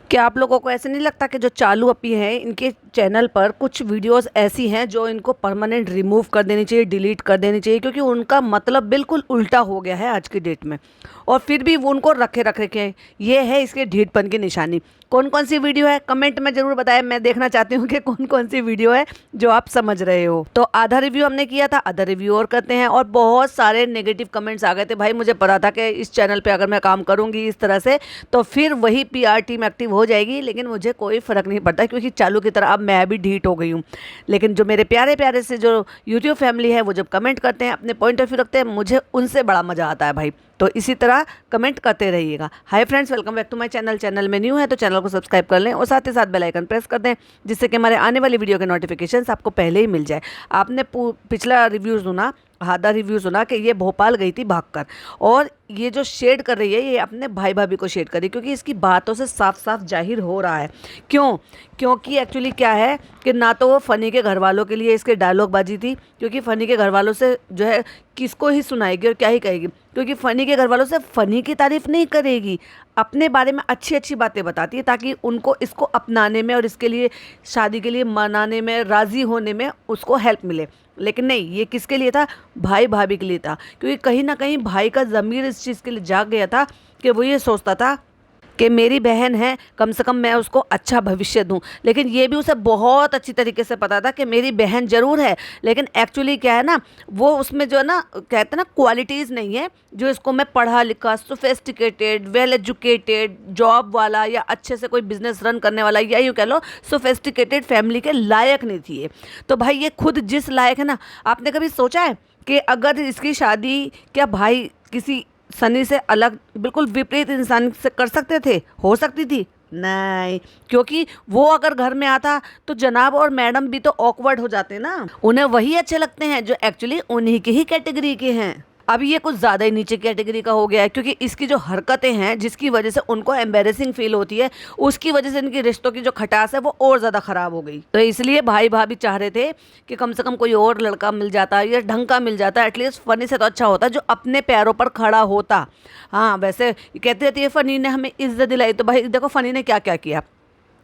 क्या आप लोगों को ऐसे नहीं लगता कि जो चालू अपी हैं इनके चैनल पर कुछ वीडियोस ऐसी हैं जो इनको परमानेंट रिमूव कर देनी चाहिए, डिलीट कर देनी चाहिए, क्योंकि उनका मतलब बिल्कुल उल्टा हो गया है आज की डेट में। और फिर भी वो उनको रखे हैं। ये है इसके ढीठपन की निशानी। कौन कौन सी वीडियो है कमेंट में ज़रूर बताएं। मैं देखना चाहती हूँ कि कौन कौन सी वीडियो है जो आप समझ रहे हो। तो आधा रिव्यू हमने किया था, आधा रिव्यू और करते हैं। और बहुत सारे नेगेटिव कमेंट्स आ गए थे। भाई मुझे पता था कि इस चैनल पे अगर मैं काम करूँगी इस तरह से तो फिर वही पीआर टीम एक्टिव हो जाएगी, लेकिन मुझे कोई फ़र्क नहीं पड़ता क्योंकि चालू की तरह अब मैं भी ढीठ हो गई हूँ। लेकिन जो मेरे प्यारे प्यारे से जो यूट्यूब फैमिली है वो जब कमेंट करते हैं, अपने पॉइंट ऑफ व्यू रखते हैं, मुझे उनसे बड़ा मज़ा आता है भाई। तो इसी तरह कमेंट करते रहिएगा। Hi friends, welcome back to my channel. Channel में न्यू है तो चैनल को सब्सक्राइब कर लें और साथ ही साथ बेल आइकन प्रेस कर दें, जिससे कि हमारे आने वाली वीडियो के नोटिफिकेशंस आपको पहले ही मिल जाए। आपने पिछला रिव्यू सुना, आधा रिव्यू सुना कि ये भोपाल गई थी भागकर, और ये जो शेड कर रही है ये अपने भाई भाभी को शेड कर रही है, क्योंकि इसकी बातों से साफ साफ जाहिर हो रहा है। क्योंकि एक्चुअली क्या है कि ना तो वो फ़नी के घर वालों के लिए इसके डायलॉग बाजी थी, क्योंकि फ़नी के घर वालों से जो है किसको ही सुनाएगी और क्या ही कहेगी, क्योंकि फ़नी के घर वालों से फ़नी की तारीफ़ नहीं करेगी, अपने बारे में अच्छी अच्छी बातें बताती है ताकि उनको इसको अपनाने में और इसके लिए शादी के लिए मनाने में, राज़ी होने में उसको हेल्प मिले। लेकिन नहीं, ये किसके लिए था? भाई भाभी के लिए था, क्योंकि कहीं ना कहीं भाई का ज़मीर इस चीज़ के लिए जाग गया था कि वो ये सोचता था कि मेरी बहन है, कम से कम मैं उसको अच्छा भविष्य दूं। लेकिन ये भी उसे बहुत अच्छी तरीके से पता था कि मेरी बहन ज़रूर है, लेकिन एक्चुअली क्या है ना, वो उसमें जो है ना, कहते हैं ना, क्वालिटीज़ नहीं है जो इसको मैं पढ़ा लिखा, सोफेस्टिकेटेड, वेल एजुकेटेड, जॉब वाला या अच्छे से कोई बिजनेस रन करने वाला, या यूँ कह लो सोफेस्टिकेटेड फैमिली के लायक नहीं थी ये। तो भाई ये खुद जिस लायक है ना, आपने कभी सोचा है कि अगर इसकी शादी क्या भाई किसी सनी से अलग बिल्कुल विपरीत इंसान से कर सकते थे? हो सकती थी? नहीं, क्योंकि वो अगर घर में आता तो जनाब और मैडम भी तो ऑकवर्ड हो जाते ना। उन्हें वही अच्छे लगते हैं जो एक्चुअली उन्हीं की ही कैटेगरी के हैं। अब ये कुछ ज़्यादा ही नीचे कैटेगरी का हो गया है, क्योंकि इसकी जो हरकतें हैं जिसकी वजह से उनको एम्बेरेसिंग फील होती है, उसकी वजह से इनकी रिश्तों की जो खटास है वो और ज़्यादा ख़राब हो गई। तो इसलिए भाई भाभी चाह रहे थे कि कम से कम कोई और लड़का मिल जाता या ढंग का मिल जाता, एटलीस्ट फ़नी से तो अच्छा होता जो अपने पैरों पर खड़ा होता। हाँ, वैसे कहते रहती है फ़नी ने हमें इज्जत दिलाई, तो भाई देखो फ़नी ने क्या क्या किया।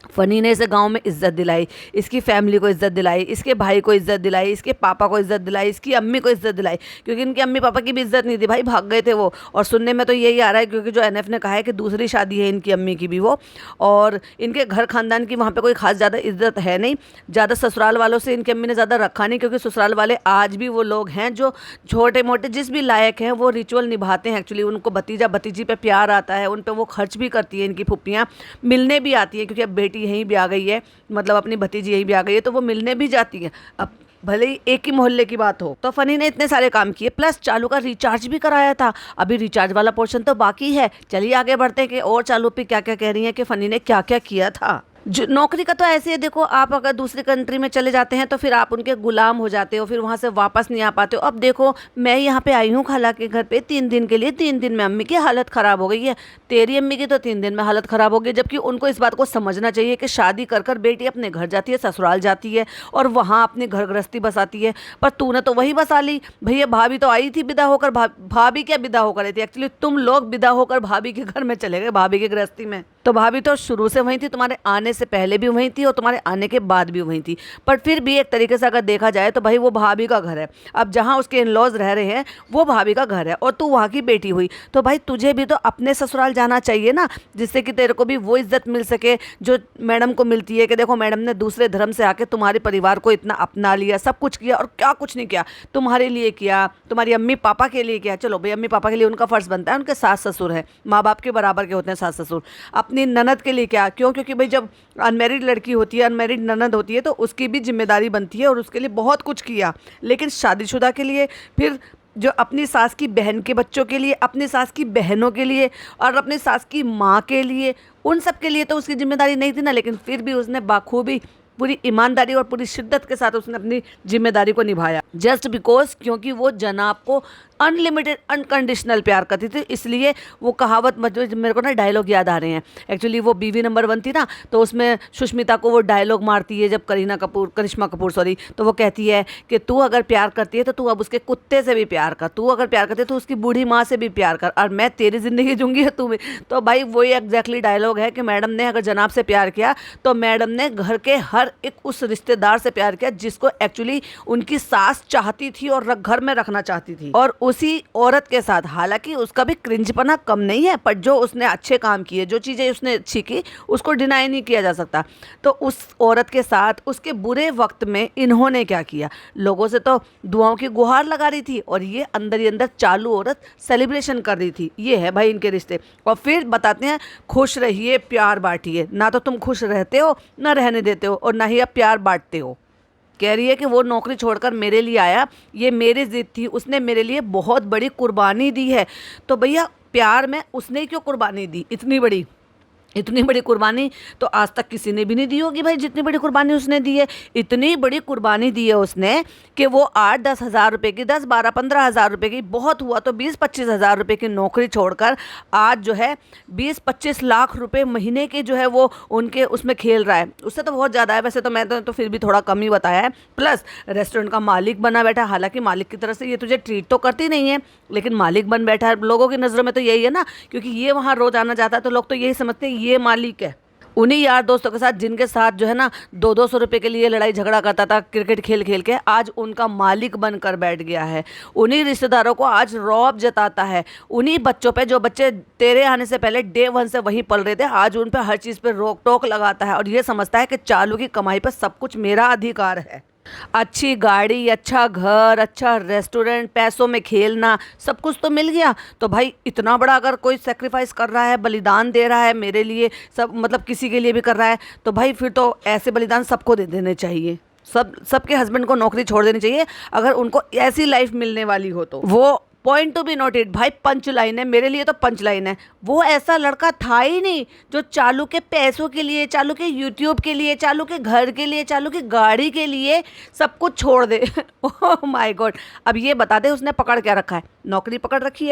फ़नी ने इसे गांव में इज़्ज़त दिलाई, इसकी फैमिली को इज़्ज़त दिलाई, इसके भाई को इज़्ज़त दिलाई, इसके पापा को इज़्ज़त दिलाई, इसकी अम्मी को इज़्ज़त दिलाई, क्योंकि इनके अम्मी पापा की भी इज़्ज़त नहीं थी भाई, भाग गए थे वो। और सुनने में तो यही आ रहा है, क्योंकि जो एनएफ ने कहा है कि दूसरी शादी है इनकी अम्मी की भी वो, और इनके घर खानदान की वहाँ पर कोई खास ज़्यादा इज़्ज़त है नहीं। ज़्यादा ससुराल वालों से इनकी अम्मी ने ज़्यादा रखा नहीं, क्योंकि ससुराल वाले आज भी वो लोग हैं जो छोटे मोटे जिस भी लायक हैं वो रिचुअल निभाते हैं। एक्चुअली उनको भतीजा भतीजी पे प्यार आता है, उन पर वो खर्च भी करती है, इनकी फुप्पियाँ मिलने भी आती है, क्योंकि अब बेटी यहीं भी आ गई है, मतलब अपनी भतीजी यही भी आ गई है, तो वो मिलने भी जाती है। अब भले ही एक ही मोहल्ले की बात हो। तो फ़नी ने इतने सारे काम किए, प्लस चालू का रिचार्ज भी कराया था। अभी रिचार्ज वाला पोर्शन तो बाकी है। चलिए आगे बढ़ते हैं कि और चालू पे क्या क्या कह रही हैं कि फ़नी ने क्या क्या किया था। जो नौकरी का तो ऐसे है, देखो आप अगर दूसरी कंट्री में चले जाते हैं तो फिर आप उनके गुलाम हो जाते हो, फिर वहाँ से वापस नहीं आ पाते हो। अब देखो मैं यहाँ पे आई हूँ खाला के घर पे 3 दिन के लिए, 3 दिन में अम्मी की हालत ख़राब हो गई है। तेरी अम्मी की तो 3 दिन में हालत ख़राब हो गई, जबकि उनको इस बात को समझना चाहिए कि शादी कर कर बेटी अपने घर जाती है, ससुराल जाती है और वहाँ अपनी घर गृहस्थी बसाती है। पर तूने तो वही बसा ली भैया। भाभी तो आई थी विदा होकर, भाभी क्या विदा होकर आई थी, एक्चुअली तुम लोग विदा होकर भाभी के घर में चले गए, भाभी की गृहस्थी में। तो भाभी तो शुरू से वहीं थी, तुम्हारे आने से पहले भी वहीं थी और तुम्हारे आने के बाद भी वहीं थी। पर फिर भी एक तरीके से अगर देखा जाए तो भाई वो भाभी का घर है। अब जहाँ उसके इन लॉज रह रहे हैं वो भाभी का घर है, और तू वहाँ की बेटी हुई, तो भाई तुझे भी तो अपने ससुराल जाना चाहिए ना, जिससे कि तेरे को भी वो इज्जत मिल सके जो मैडम को मिलती है। कि देखो मैडम ने दूसरे धर्म से आके तुम्हारे परिवार को इतना अपना लिया, सब कुछ किया, और क्या कुछ नहीं किया, तुम्हारे लिए किया, तुम्हारी अम्मी पापा के लिए किया। चलो भाई अम्मी पापा के लिए उनका फ़र्ज़ बनता है, उनके सास ससुर है, माँ बाप के बराबर के होते हैं सास ससुर। अपनी ननद के लिए क्या, क्यों? क्योंकि भाई जब अनमेरिड लड़की होती है, अनमेरिड ननद होती है, तो उसकी भी जिम्मेदारी बनती है, और उसके लिए बहुत कुछ किया। लेकिन शादीशुदा के लिए फिर जो अपनी सास की बहन के बच्चों के लिए, अपनी सास की बहनों के लिए और अपनी सास की माँ के लिए, उन सब के लिए तो उसकी जिम्मेदारी नहीं थी ना। लेकिन फिर भी उसने बाखूबी, पूरी ईमानदारी और पूरी शिद्दत के साथ उसने अपनी जिम्मेदारी को निभाया, जस्ट बिकॉज क्योंकि वो जनाब को अनलिमिटेड अनकंडीशनल प्यार करती थी। इसलिए वो कहावत मेरे को ना डायलॉग याद आ रहे हैं। एक्चुअली वो बीवी नंबर 1 थी ना, तो उसमें सुष्मिता को वो डायलॉग मारती है जब करिश्मा कपूर सॉरी, तो वो कहती है कि तू अगर प्यार करती है तो तू अब उसके कुत्ते से भी प्यार कर, तू अगर प्यार करती है तो उसकी बूढ़ी माँ से भी प्यार कर, और मैं तेरी ज़िंदगी दूंगी है तू भी। तो भाई वही एग्जैक्टली डायलॉग है कि मैडम ने अगर जनाब से प्यार किया तो मैडम ने घर के हर एक उस रिश्तेदार से प्यार किया जिसको एक्चुअली उनकी सास चाहती थी और घर में रखना चाहती थी। और उसी औरत के साथ, हालांकि उसका भी क्रिंजपना कम नहीं है, पर जो उसने अच्छे काम किए, जो चीज़ें उसने अच्छी की, उसको डिनाई नहीं किया जा सकता। तो उस औरत के साथ उसके बुरे वक्त में इन्होंने क्या किया, लोगों से तो दुआओं की गुहार लगा रही थी और ये अंदर ही अंदर चालू औरत सेलिब्रेशन कर रही थी। ये है भाई इनके रिश्ते। और फिर बताते हैं खुश रहिए प्यार बांटिए, ना तो तुम खुश रहते हो ना रहने देते हो और ना ही अब प्यार बांटते हो। कह रही है कि वो नौकरी छोड़कर मेरे लिए आया, ये मेरी जिद थी, उसने मेरे लिए बहुत बड़ी कुर्बानी दी है। तो भैया प्यार में उसने क्यों कुर्बानी दी, इतनी बड़ी कुर्बानी तो आज तक किसी ने भी नहीं दी होगी भाई, जितनी बड़ी कुर्बानी उसने दी है। इतनी बड़ी कुर्बानी दी है उसने कि वो 8-10 हज़ार रुपये की, 10-12-15 हज़ार रुपये की, बहुत हुआ तो 20-25 हज़ार रुपये की नौकरी छोड़कर आज जो है 20-25 लाख रुपए महीने के जो है वो उनके उसमें खेल रहा है। उससे तो बहुत ज़्यादा है वैसे, तो मैं तो फिर भी थोड़ा कम ही बताया है। प्लस रेस्टोरेंट का मालिक बना बैठा है। हालांकि मालिक की तरफ से ये तुझे ट्रीट तो करती नहीं है, लेकिन मालिक बन बैठा है। लोगों की नज़रों में तो यही है ना, क्योंकि ये वहाँ रोज़ आना जाता है तो लोग तो यही समझते हैं ये मालिक है। उन्हीं यार दोस्तों के साथ जिनके साथ जो है ना 200-200 रुपये के लिए लड़ाई झगड़ा करता था क्रिकेट खेल खेल के, आज उनका मालिक बनकर बैठ गया है। उन्हीं रिश्तेदारों को आज रौब जताता है। उन्हीं बच्चों पे, जो बच्चे तेरे आने से पहले डे 1 से वहीं पल रहे थे, आज उन पे हर चीज़ पे रोक टोक लगाता है और ये समझता है कि चालू की कमाई पर सब कुछ मेरा अधिकार है। अच्छी गाड़ी, अच्छा घर, अच्छा रेस्टोरेंट, पैसों में खेलना, सब कुछ तो मिल गया। तो भाई इतना बड़ा अगर कोई सेक्रीफाइस कर रहा है, बलिदान दे रहा है मेरे लिए, सब मतलब किसी के लिए भी कर रहा है, तो भाई फिर तो ऐसे बलिदान सबको दे देने चाहिए। सबके हस्बैंड को नौकरी छोड़ देनी चाहिए अगर उनको ऐसी लाइफ मिलने वाली हो तो। वो पॉइंट टू बी नोटेड भाई, पंच लाइन है मेरे लिए, तो पंच लाइन है। वो ऐसा लड़का था ही नहीं जो चालू के पैसों के लिए, चालू के यूट्यूब के लिए, चालू के घर के लिए, चालू की गाड़ी के लिए सब कुछ छोड़ दे। Oh my God. अब ये बता दे उसने पकड़ क्या रखा है? नौकरी पकड़ रखी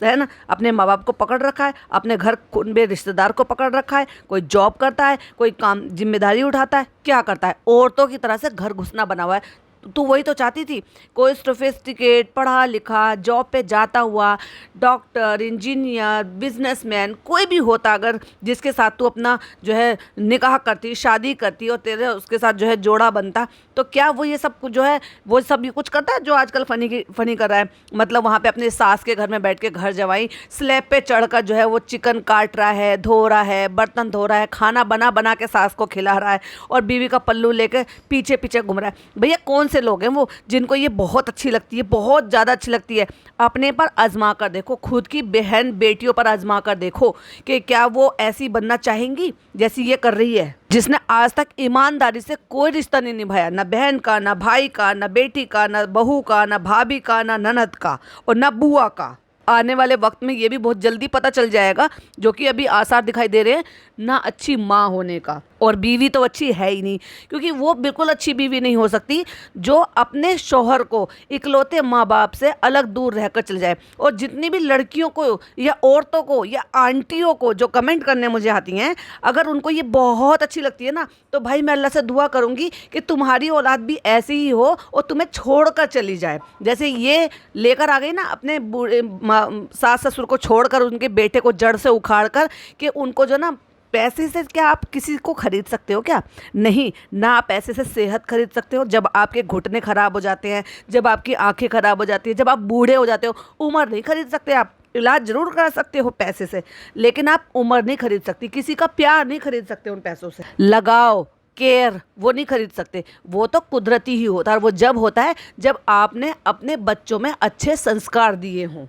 है ना, अपने माँ बाप को पकड़ रखा है, अपने घर कुनबे रिश्तेदार को पकड़ रखा है, कोई जॉब करता है, कोई काम जिम्मेदारी उठाता है, क्या करता है? औरतों की तरह से घर घुसना बना हुआ है। तू वही तो चाहती थी, कोई सोफिस्टिकेट पढ़ा लिखा जॉब पे जाता हुआ डॉक्टर, इंजीनियर, बिजनेसमैन कोई भी होता अगर, जिसके साथ तू अपना जो है निकाह करती, शादी करती और तेरे उसके साथ जो है जोड़ा बनता, तो क्या वो ये सब कुछ जो है वो सब ये कुछ करता है जो आजकल फ़नी कर रहा है? मतलब वहाँ पे अपने सास के घर में बैठ के घर जवाई स्लैब पे चढ़कर जो है वो चिकन काट रहा है, धो रहा है, बर्तन धो रहा है, खाना बना बना के सास को खिला रहा है और बीवी का पल्लू लेके पीछे पीछे घूम रहा है। भैया कौन से लोग हैं वो जिनको ये बहुत अच्छी लगती है, बहुत ज़्यादा अच्छी लगती है? अपने पर आजमा कर देखो, खुद की बहन बेटियों पर आजमा कर देखो कि क्या वो ऐसी बनना चाहेंगी जैसी ये कर रही है, जिसने आज तक ईमानदारी से कोई रिश्ता नहीं निभाया, ना बहन का, ना भाई का, ना बेटी का, ना बहू का, ना भाभी का, ना ननद का और ना बुआ का। आने वाले वक्त में ये भी बहुत जल्दी पता चल जाएगा, जो कि अभी आसार दिखाई दे रहे हैं, ना अच्छी माँ होने का। और बीवी तो अच्छी है ही नहीं, क्योंकि वो बिल्कुल अच्छी बीवी नहीं हो सकती जो अपने शौहर को इकलौते माँ बाप से अलग दूर रहकर चल जाए। और जितनी भी लड़कियों को या औरतों को या आंटियों को जो कमेंट करने मुझे आती हैं, अगर उनको ये बहुत अच्छी लगती है ना, तो भाई मैं अल्लाह से दुआ करूँगी कि तुम्हारी औलाद भी ऐसी ही हो और तुम्हें छोड़ कर चली जाए। जैसे ये लेकर आ गई ना अपने सास ससुर को छोड़कर उनके बेटे को जड़ से उखाड़ कर, कि उनको जो ना पैसे से क्या आप किसी को खरीद सकते हो? क्या नहीं, ना आप पैसे से सेहत खरीद सकते हो। जब आपके घुटने ख़राब हो जाते हैं, जब आपकी आंखें ख़राब हो जाती है, जब आप बूढ़े हो जाते हो, उम्र नहीं खरीद सकते आप। इलाज ज़रूर करा सकते हो पैसे से, लेकिन आप उम्र नहीं खरीद सकती, किसी का प्यार नहीं खरीद सकते उन पैसों से। लगाओ, केयर वो नहीं खरीद सकते, वो तो कुदरती ही होता है। और वो जब होता है जब आपने अपने बच्चों में अच्छे संस्कार दिए हों।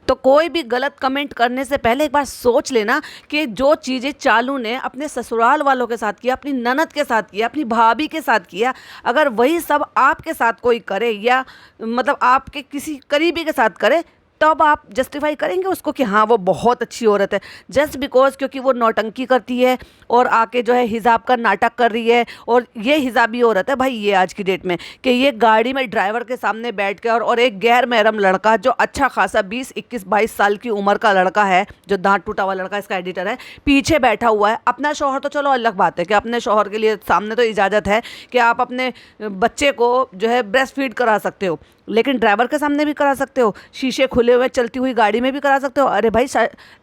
तो कोई भी गलत कमेंट करने से पहले एक बार सोच लेना कि जो चीज़ें चालू ने अपने ससुराल वालों के साथ किया, अपनी ननद के साथ किया, अपनी भाभी के साथ किया, अगर वही सब आपके साथ कोई करे या मतलब आपके किसी करीबी के साथ करे, तब आप जस्टिफाई करेंगे उसको कि हाँ वो बहुत अच्छी औरत है, जस्ट बिकॉज क्योंकि वो नौटंकी करती है और आके जो है हिजाब का नाटक कर रही है। और ये हिजाबी औरत है भाई ये आज की डेट में, कि ये गाड़ी में ड्राइवर के सामने बैठ के और एक गैर महरम लड़का जो अच्छा खासा 20, 21, 22 साल की उम्र का लड़का है, जो दांत टूटा हुआ लड़का, इसका एडिटर है, पीछे बैठा हुआ है। अपना शौहर तो चलो अलग बात है कि अपने शौहर के लिए सामने तो इजाज़त है कि आप अपने बच्चे को जो है ब्रेस्ट फीड करा सकते हो, लेकिन ड्राइवर के सामने भी करा सकते हो, शीशे खुले हुए चलती हुई गाड़ी में भी करा सकते हो। अरे भाई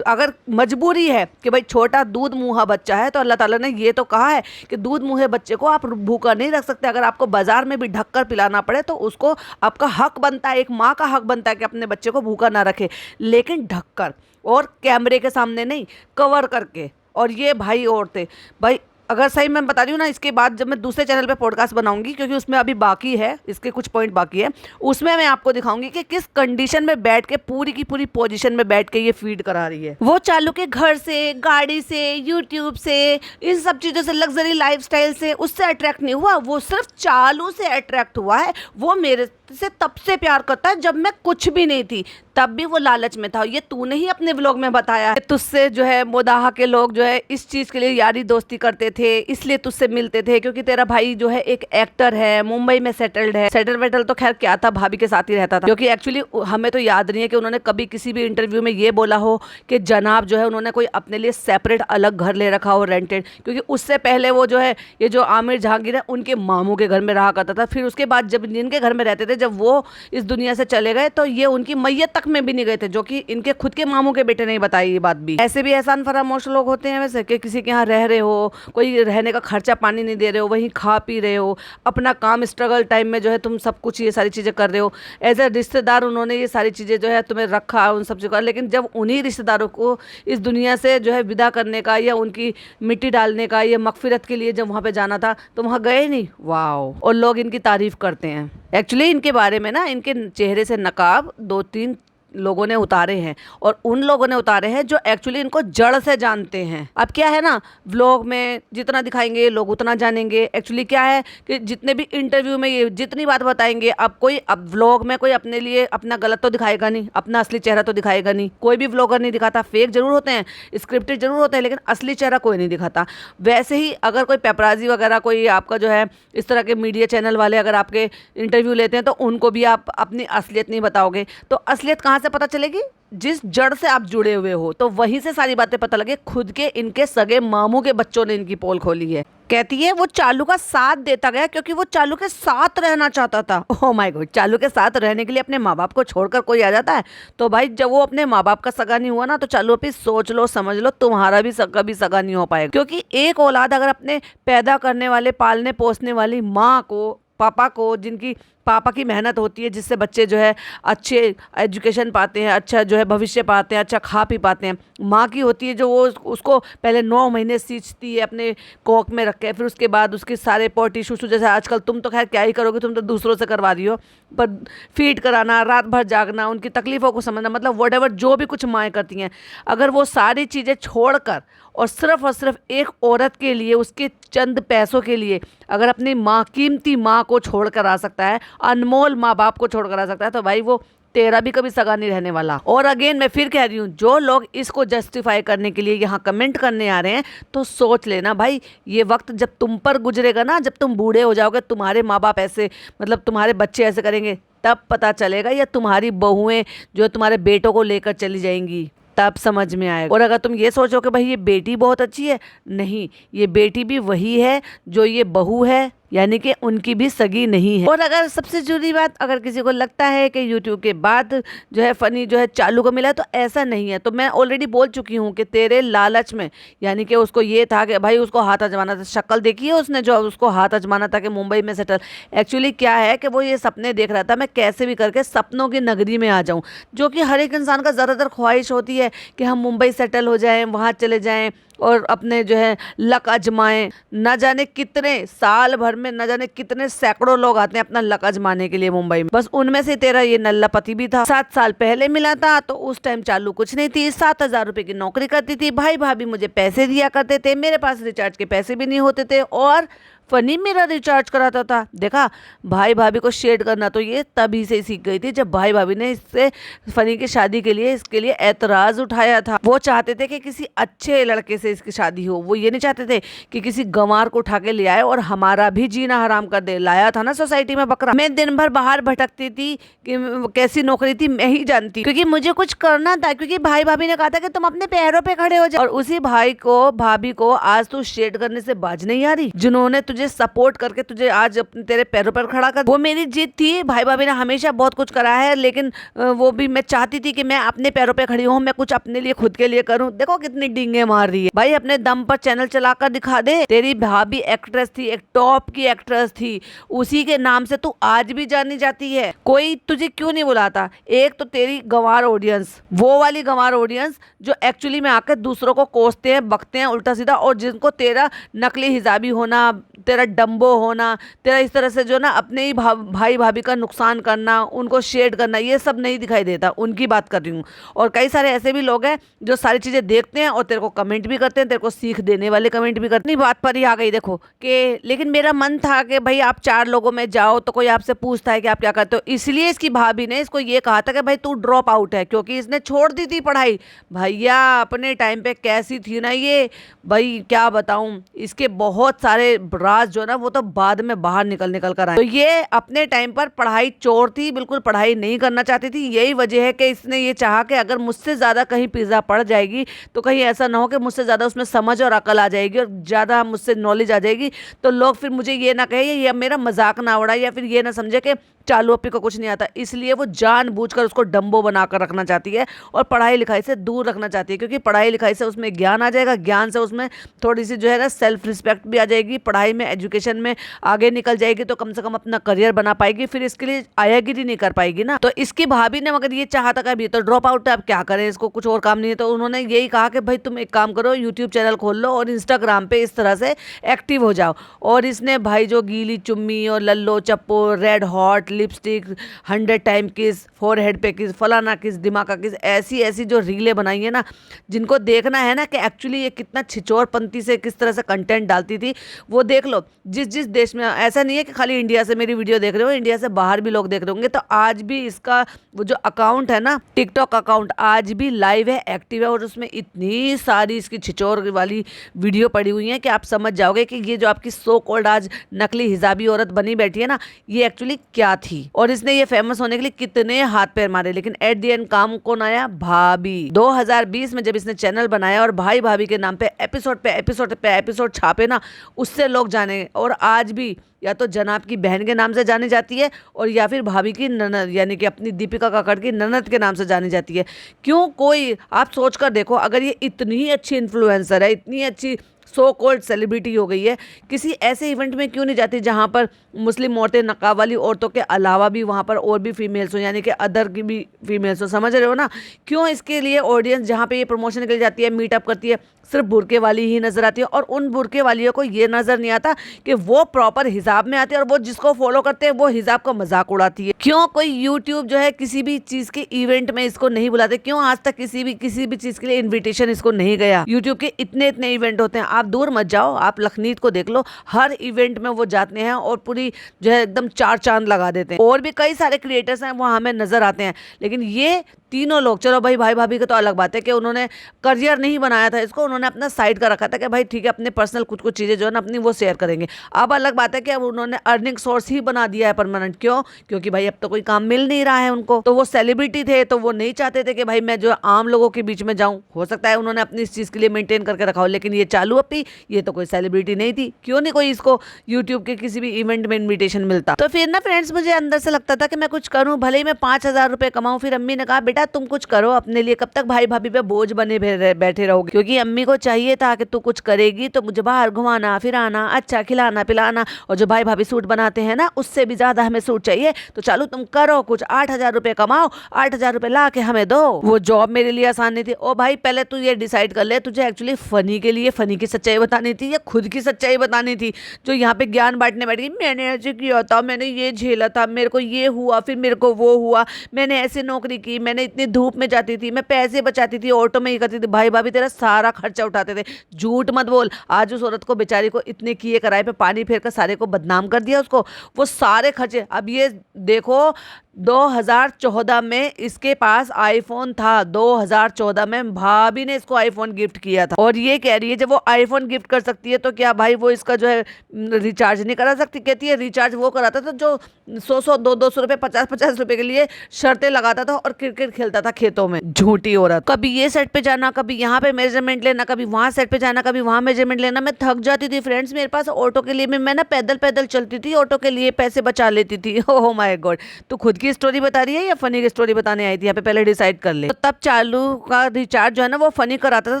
अगर मजबूरी है कि भाई छोटा दूध मुँहा बच्चा है, तो अल्लाह ताला ने ये तो कहा है कि दूध मुँहे बच्चे को आप भूखा नहीं रख सकते। अगर आपको बाजार में भी ढक कर पिलाना पड़े तो उसको आपका हक बनता है, एक माँ का हक बनता है कि अपने बच्चे को भूखा ना रखे, लेकिन ढक कर और कैमरे के सामने नहीं, कवर करके। और ये भाई औरतें, भाई अगर सही मैं बता रही हूँ ना, इसके बाद जब मैं दूसरे चैनल पे पॉडकास्ट बनाऊंगी, क्योंकि उसमें अभी बाकी है, इसके कुछ पॉइंट बाकी है, उसमें मैं आपको दिखाऊंगी कि किस कंडीशन में बैठ के पूरी की पूरी पोजीशन में बैठ के ये फीड करा रही है। वो चालू के घर से, गाड़ी से, यूट्यूब से, इन सब चीज़ों से, लग्जरी लाइफस्टाइल से उससे अट्रैक्ट नहीं हुआ, वो सिर्फ चालू से अट्रैक्ट हुआ है। वो मेरे से तब से प्यार करता है जब मैं कुछ भी नहीं थी, तब भी वो लालच में था। ये तूने ही अपने व्लॉग में बताया है, तुझसे जो है मोदाहा के लोग जो है इस चीज़ के लिए यारी दोस्ती करते थे, इसलिए तुझसे मिलते थे, क्योंकि तेरा भाई जो है एक एक्टर है, मुंबई में सेटल्ड है। सेटल वेटल तो खैर क्या था, भाभी के साथ ही रहता था, क्योंकि एक्चुअली हमें तो याद नहीं है कि उन्होंने कभी किसी भी इंटरव्यू में ये बोला हो कि जनाब जो है उन्होंने कोई अपने लिए सेपरेट अलग घर ले रखा हो, रेंटेड। क्योंकि उससे पहले वो जो है ये जो आमिर जहांगीर है उनके मामू के घर में रहा करता था। फिर उसके बाद जब जिनके घर में रहते थे, जब वो इस दुनिया से चले गए, तो ये उनकी मैयत तक में भी नहीं गए थे, जो कि इनके खुद के मामू के बेटे ने बताई ये बात भी। ऐसे भी एहसान फरामोश लोग होते हैं वैसे, कि किसी के यहाँ रह रहे हो, कोई रहने का खर्चा पानी नहीं दे रहे हो, वहीं खा पी रहे हो, अपना काम स्ट्रगल टाइम में जो है तुम सब कुछ ये सारी चीज़ें कर रहे हो। एज ए रिश्तेदार उन्होंने ये सारी चीज़ें जो है तुम्हें रखा, उन सब चीज़ों का, लेकिन जब उन्हीं रिश्तेदारों को इस दुनिया से जो है विदा करने का या उनकी मिट्टी डालने का या मगफिरत के लिए जब वहाँ पे जाना था, तो वहाँ गए नहीं। वाओ। और लोग इनकी तारीफ करते हैं। एक्चुअली इनके बारे में ना, इनके चेहरे से नकाब 2-3 लोगों ने उतारे हैं, और उन लोगों ने उतारे हैं जो एक्चुअली इनको जड़ से जानते हैं। अब क्या है ना, व्लॉग में जितना दिखाएंगे लोग उतना जानेंगे। एक्चुअली क्या है कि जितने भी इंटरव्यू में ये जितनी बात बताएंगे, अब व्लॉग में कोई अपने लिए अपना गलत तो दिखाएगा नहीं, अपना असली चेहरा तो दिखाएगा नहीं। कोई भी व्लॉगर नहीं दिखाता, फेक जरूर होते हैं, स्क्रिप्टेड जरूर होते हैं, लेकिन असली चेहरा कोई नहीं दिखाता। वैसे ही अगर कोई पेपराजी वगैरह, कोई आपका जो है इस तरह के मीडिया चैनल वाले अगर आपके इंटरव्यू लेते हैं, तो उनको भी आप अपनी असलियत नहीं बताओगे। तो असलियत कहाँ से पता चलेगी? जिस जड़ से आप जुड़े हुए हो, तो वहीं से सारी बातें पता लगे। खुद के इनके सगे मामू के बच्चों ने इनकी पोल खोली है। कहती है वो चालू का साथ देता गया क्योंकि वो चालू के साथ रहना चाहता था। ओह माय गॉड, चालू के साथ रहने के लिए अपने माँ बाप को छोड़कर कोई आ जाता है? तो भाई जब वो अपने माँ बाप का सगा नहीं हुआ ना, तो चालू अभी सोच लो, समझ लो, तुम्हारा भी कभी सगा नहीं हो पाएगा। क्योंकि एक औलाद अगर अपने पैदा करने वाले, पालने पोसने वाली माँ को, पापा को, जिनकी पापा की मेहनत होती है, जिससे बच्चे जो है अच्छे एजुकेशन पाते हैं, अच्छा जो है भविष्य पाते हैं, अच्छा खा पी पाते हैं, माँ की होती है जो वो उसको पहले 9 महीने सींचती है अपने कोख में रख के, फिर उसके बाद उसके सारे पोटी शुशु, जैसे आजकल तुम तो खैर क्या ही करोगे, तुम तो दूसरों से करवा रही हो, पर फीड कराना, रात भर जागना, उनकी तकलीफ़ों को समझना, मतलब व्हाटएवर जो भी कुछ माएँ करती हैं, अगर वो सारी चीज़ें छोड़कर और सिर्फ एक औरत के लिए, उसके चंद पैसों के लिए अगर अपनी माँ, कीमती माँ को छोड़ कर आ सकता है, अनमोल माँ बाप को छोड़ कर आ सकता है, तो भाई वो तेरा भी कभी सगा नहीं रहने वाला। और अगेन मैं फिर कह रही हूँ, जो लोग इसको जस्टिफाई करने के लिए यहाँ कमेंट करने आ रहे हैं, तो सोच लेना भाई, ये वक्त जब तुम पर गुजरेगा ना, जब तुम बूढ़े हो जाओगे, तुम्हारे माँ बाप ऐसे, मतलब तुम्हारे बच्चे ऐसे करेंगे, तब पता चलेगा, या तुम्हारी बहुएं जो तुम्हारे बेटों को लेकर चली जाएंगी, तब समझ में आएगा। और अगर तुम ये सोचो कि भाई ये बेटी बहुत अच्छी है, नहीं, ये बेटी भी वही है जो ये बहू है, यानी कि उनकी भी सगी नहीं है। और अगर सबसे जरूरी बात, अगर किसी को लगता है कि यूट्यूब के बाद जो है फनी जो है चालू को मिला है, तो ऐसा नहीं है। तो मैं ऑलरेडी बोल चुकी हूँ कि तेरे लालच में, यानी कि उसको ये था कि भाई उसको हाथ आजमाना था, शक्ल देखी है उसने जो उसको हाथ आजमाना था कि मुंबई में सेटल। एक्चुअली क्या है कि वो ये सपने देख रहा था, मैं कैसे भी करके सपनों की नगरी में आ जाऊँ, जो कि हर एक इंसान का ज़्यादातर ख्वाहिश होती है कि हम मुंबई सेटल हो जाएं, वहाँ चले जाएं और अपने जो है लक आजमाएं। न जाने कितने साल भर में, न जाने कितने सैकड़ों लोग आते हैं अपना लक आजमाने के लिए मुंबई में। बस उनमें से तेरा ये नल्ला पति भी था। 7 साल पहले मिला था, तो उस टाइम चालू कुछ नहीं थी, 7,000 रुपए की नौकरी करती थी, भाई भाभी मुझे पैसे दिया करते थे, मेरे पास रिचार्ज के पैसे भी नहीं होते थे, और फनी मेरा रिचार्ज कराता था। देखा, भाई भाभी को शेड करना तो ये तभी से सीख गई थी जब भाई भाभी ने इससे फनी की शादी के लिए इसके लिए ऐतराज उठाया था। वो चाहते थे कि किसी अच्छे लड़के से इसकी शादी हो, वो ये नहीं चाहते थे कि किसी गंवार को उठा के ले आए और हमारा भी जीना हराम कर दे। लाया था ना सोसाइटी में बकरा। मैं दिन भर बाहर भटकती थी कि कैसी नौकरी थी मैं ही जानती, क्योंकि मुझे कुछ करना था, क्योंकि भाई भाभी ने कहा था कि तुम अपने पैरों पे खड़े हो जाओ। और उसी भाई को भाभी को आज तू शेड करने से बाज नहीं आ रही, जिन्होंने तुझे सपोर्ट करके तुझे आज अपने तेरे पैरों पर खड़ा कर। वो मेरी जीत थी। भाई भाभी ने हमेशा बहुत कुछ करा है, लेकिन वो भी मैं चाहती थी कि मैं अपने पैरों पे खड़ी हूँ, मैं कुछ अपने लिए खुद के लिए करूँ। देखो कितनी डींगे मार रही है। भाई अपने दम पर चैनल चलाकर दिखा दे। तेरी भाभी एक्ट्रेस थी, एक टॉप की एक्ट्रेस थी, उसी के नाम से तू आज भी जानी जाती है। कोई तुझे क्यों नहीं बुलाता? एक तो तेरी गंवार ऑडियंस, वो वाली गंवार ऑडियंस जो एक्चुअली में आकर दूसरों को कोसते हैं, बकते हैं उल्टा सीधा, और जिनको तेरा नकली हिजाबी होना, तेरा डम्बो होना, तेरा इस तरह से जो ना अपने ही भाई भाभी का नुकसान करना, उनको शेड करना, ये सब नहीं दिखाई देता। उनकी बात कर रही हूँ। और कई सारे ऐसे भी लोग हैं जो सारी चीज़ें देखते हैं और तेरे को कमेंट भी करते हैं, तेरे को सीख देने वाले कमेंट भी करते हैं। बात पर ही आ गई देखो कि लेकिन मेरा मन था कि भाई आप 4 लोगों में जाओ तो कोई आपसे पूछता है कि आप क्या करते हो, इसलिए इसकी भाभी ने इसको ये कहा था कि भाई तू ड्रॉप आउट है, क्योंकि इसने छोड़ दी थी पढ़ाई। भैया अपने टाइम पे कैसी थी ना ये, भाई क्या बताऊं। इसके बहुत सारे राज जो ना वो तो बाद में बाहर निकल कर आए। तो ये अपने टाइम पर पढ़ाई चोर थी, बिल्कुल पढ़ाई नहीं करना चाहती थी। यही वजह है कि इसने ये चाहा कि अगर मुझसे ज्यादा कहीं पिज्जा पड़ जाएगी तो कहीं ऐसा ना हो कि मुझसे ज्यादा उसमें समझ और अकल आ जाएगी और ज्यादा मुझसे नॉलेज आ जाएगी, तो लोग फिर मुझे ये ना कहे या मेरा मजाक ना उड़ाए या फिर ये ना समझे कि चालू अपी को कुछ नहीं आता। इसलिए वो जानबूझकर उसको डम्बो बनाकर रखना चाहती है और पढ़ाई लिखाई से दूर रखना चाहती है, क्योंकि पढ़ाई लिखाई से उसमें ज्ञान आ जाएगा, ज्ञान से उसमें थोड़ी सी जो है ना सेल्फ रिस्पेक्ट भी आ जाएगी, पढ़ाई में एजुकेशन में आगे निकल जाएगी, तो कम से कम अपना करियर बना पाएगी, फिर इसके लिए आयागिरी नहीं कर पाएगी ना। तो इसकी भाभी ने मगर ये चाहा था कि अभी तो ड्रॉप आउट है, अब क्या करें, इसको कुछ और काम नहीं है, तो उन्होंने यही कहा कि भाई तुम एक काम करो, यूट्यूब चैनल खोल लो और इंस्टाग्राम पे इस तरह से एक्टिव हो जाओ। और इसने भाई जो गीली चुम्मी और लल्लो चप्पो, रेड हॉट लिपस्टिक, 100 टाइम किस, फोरहेड पे किस, फलाना किस, दिमागा किस, ऐसी ऐसी जो रीलें बनाई है ना, जिनको देखना है ना कि एक्चुअली ये कितना छिचोरपंती से किस तरह से कंटेंट डालती थी, वो देख लो। जिस जिस देश में, ऐसा नहीं है कि खाली इंडिया से मेरी वीडियो देख रहे हो, इंडिया से बाहर भी लोग देख रहे होंगे, तो आज भी इसका वो जो अकाउंट है ना, टिकटॉक अकाउंट, आज भी लाइव है, एक्टिव है, और उसमें इतनी सारी इसकी छिचोर वाली वीडियो पड़ी हुई है कि आप समझ जाओगे कि ये जो आपकी सो कॉल्ड आज नकली हिजाबी औरत बनी बैठी है ना, ये एक्चुअली क्या थी और इसने ये फेमस होने के लिए कितने हाथ पैर मारे। लेकिन एट दी एंड काम कौन आया? भाभी। 2020 में जब इसने चैनल बनाया और भाई भाभी के नाम पे एपिसोड छापे ना, उससे लोग जाने। और आज भी या तो जनाब की बहन के नाम से जानी जाती है और या फिर भाभी की ननद, यानी कि अपनी दीपिका काकड़ की ननद के नाम से जानी जाती है। क्यों? कोई आप सोच कर देखो, अगर ये इतनी अच्छी इन्फ्लुएंसर है, इतनी अच्छी सो कॉल्ड सेलिब्रिटी हो गई है, किसी ऐसे इवेंट में क्यों नहीं जाती जहां पर मुस्लिम औरतें, नकाब वाली औरतों के अलावा भी वहां पर और भी फीमेल्स हो, यानी कि अदर की भी फीमेल्स हो, समझ रहे हो ना? क्यों इसके लिए ऑडियंस जहां पे ये प्रमोशन के लिए जाती है, मीटअप करती है, सिर्फ बुरके वाली ही नजर आती है। और उन बुरके वालियों को ये नजर नहीं आता कि वो प्रॉपर हिजाब में आती है और वो जिसको फॉलो करते हैं वो हिजाब का मजाक उड़ाती है। क्यों कोई यूट्यूब जो है किसी भी चीज के इवेंट में इसको नहीं बुलाते? क्यों आज तक किसी भी चीज के लिए इन्विटेशन इसको नहीं गया? यूट्यूब के इतने इतने इवेंट होते हैं, आप दूर मत जाओ, आप लखनीत को देख लो, हर इवेंट में वो जाते हैं और पूरी जो है एकदम 4 चांद लगा देते हैं। और भी कई सारे क्रिएटर्स हैं वो हमें नजर आते हैं, लेकिन ये तीनों लोग, चलो भाई भाई भाभी का तो अलग बात है कि उन्होंने करियर नहीं बनाया था इसको, उन्होंने अपना साइड का रखा था कि भाई ठीक है अपने पर्सनल कुछ चीज़ें जो है ना अपनी वो शेयर करेंगे। अब अलग बात है कि अब उन्होंने अर्निंग सोर्स ही बना दिया है परमानेंट। क्यों? क्योंकि भाई अब तो कोई काम मिल नहीं रहा है उनको। तो वो सेलिब्रिटी थे तो वो नहीं चाहते थे कि भाई मैं जो आम लोगों के बीच में जाऊँ। हो सकता है उन्होंने अपनी इस चीज़ के लिए मेंटेन करके रखा हो, लेकिन ये चालू अपी, ये तो कोई सेलिब्रिटी नहीं थी। क्यों नहीं कोई इसको यूट्यूब के किसी भी इवेंट में इन्विटेशन मिलता? तो फिर ना फ्रेंड्स, मुझे अंदर से लगता था कि मैं कुछ करूँ, भले ही मैं 5,000 रुपये कमाऊँ। फिर अम्मी ने कहा बेटा तुम कुछ करो अपने लिए, कब तक भाई भाभी पे बोझ बने बैठे रहोगे? क्योंकि अम्मी को चाहिए था कि तू कुछ करेगी तो मुझे बाहर घुमाना फिराना, अच्छा खिलाना पिलाना, और जो भाई भाभी सूट बनाते हैं ना उससे भी ज्यादा हमें सूट चाहिए। तो चलो तुम करो कुछ, 8,000 रुपये कमाओ, 8,000 रुपये ला के हमें दो। वो जॉब मेरे लिए आसान नहीं थी। ओ भाई पहले तू ये डिसाइड कर ले, तुझे एक्चुअली फनी के लिए फनी की सच्चाई बतानी थी या खुद की सच्चाई बतानी थी? जो यहाँ पे ज्ञान बांटने बैठ गई, मैंने ऐसे किया था, मैंने ये झेला था, मेरे को ये हुआ, फिर मेरे को वो हुआ, मैंने ऐसे नौकरी की, मैंने इतनी धूप में जाती थी, मैं पैसे बचाती थी, ऑटो में ही करती थी, भाई भाभी तेरा सारा खर्चा उठाते थे। झूठ मत बोल। आज उस औरत को बेचारी को इतने किए कराए पे पानी फेर कर सारे को बदनाम कर दिया उसको, वो सारे खर्चे। अब ये देखो 2014 में इसके पास आईफोन था, 2014 में भाभी ने इसको आईफोन गिफ्ट किया था, और ये कह रही है जब वो आईफोन गिफ्ट कर सकती है तो क्या भाई वो इसका जो है रिचार्ज नहीं करा सकती? कहती है रिचार्ज वो कराता था जो 100 200 रुपए 50 रुपए के लिए शर्तें लगाता था और क्रिकेट खेलता था खेतों में। झूठी औरत। कभी ये सेट पे जाना, कभी यहाँ पे मेजरमेंट लेना, कभी वहां सेट पे जाना, कभी वहां मेजरमेंट लेना। मैं थक जाती थी फ्रेंड्स। मेरे पास ऑटो के लिए मैं ना पैदल पैदल चलती थी, ऑटो के लिए पैसे बचा लेती थी। Oh my God. तो खुद की स्टोरी बता रही है या फनी की स्टोरी बताने आई थी? यहाँ पे पहले डिसाइड कर ले। तो तब चालू का रिचार्ज जो है ना वो फनी कराता था,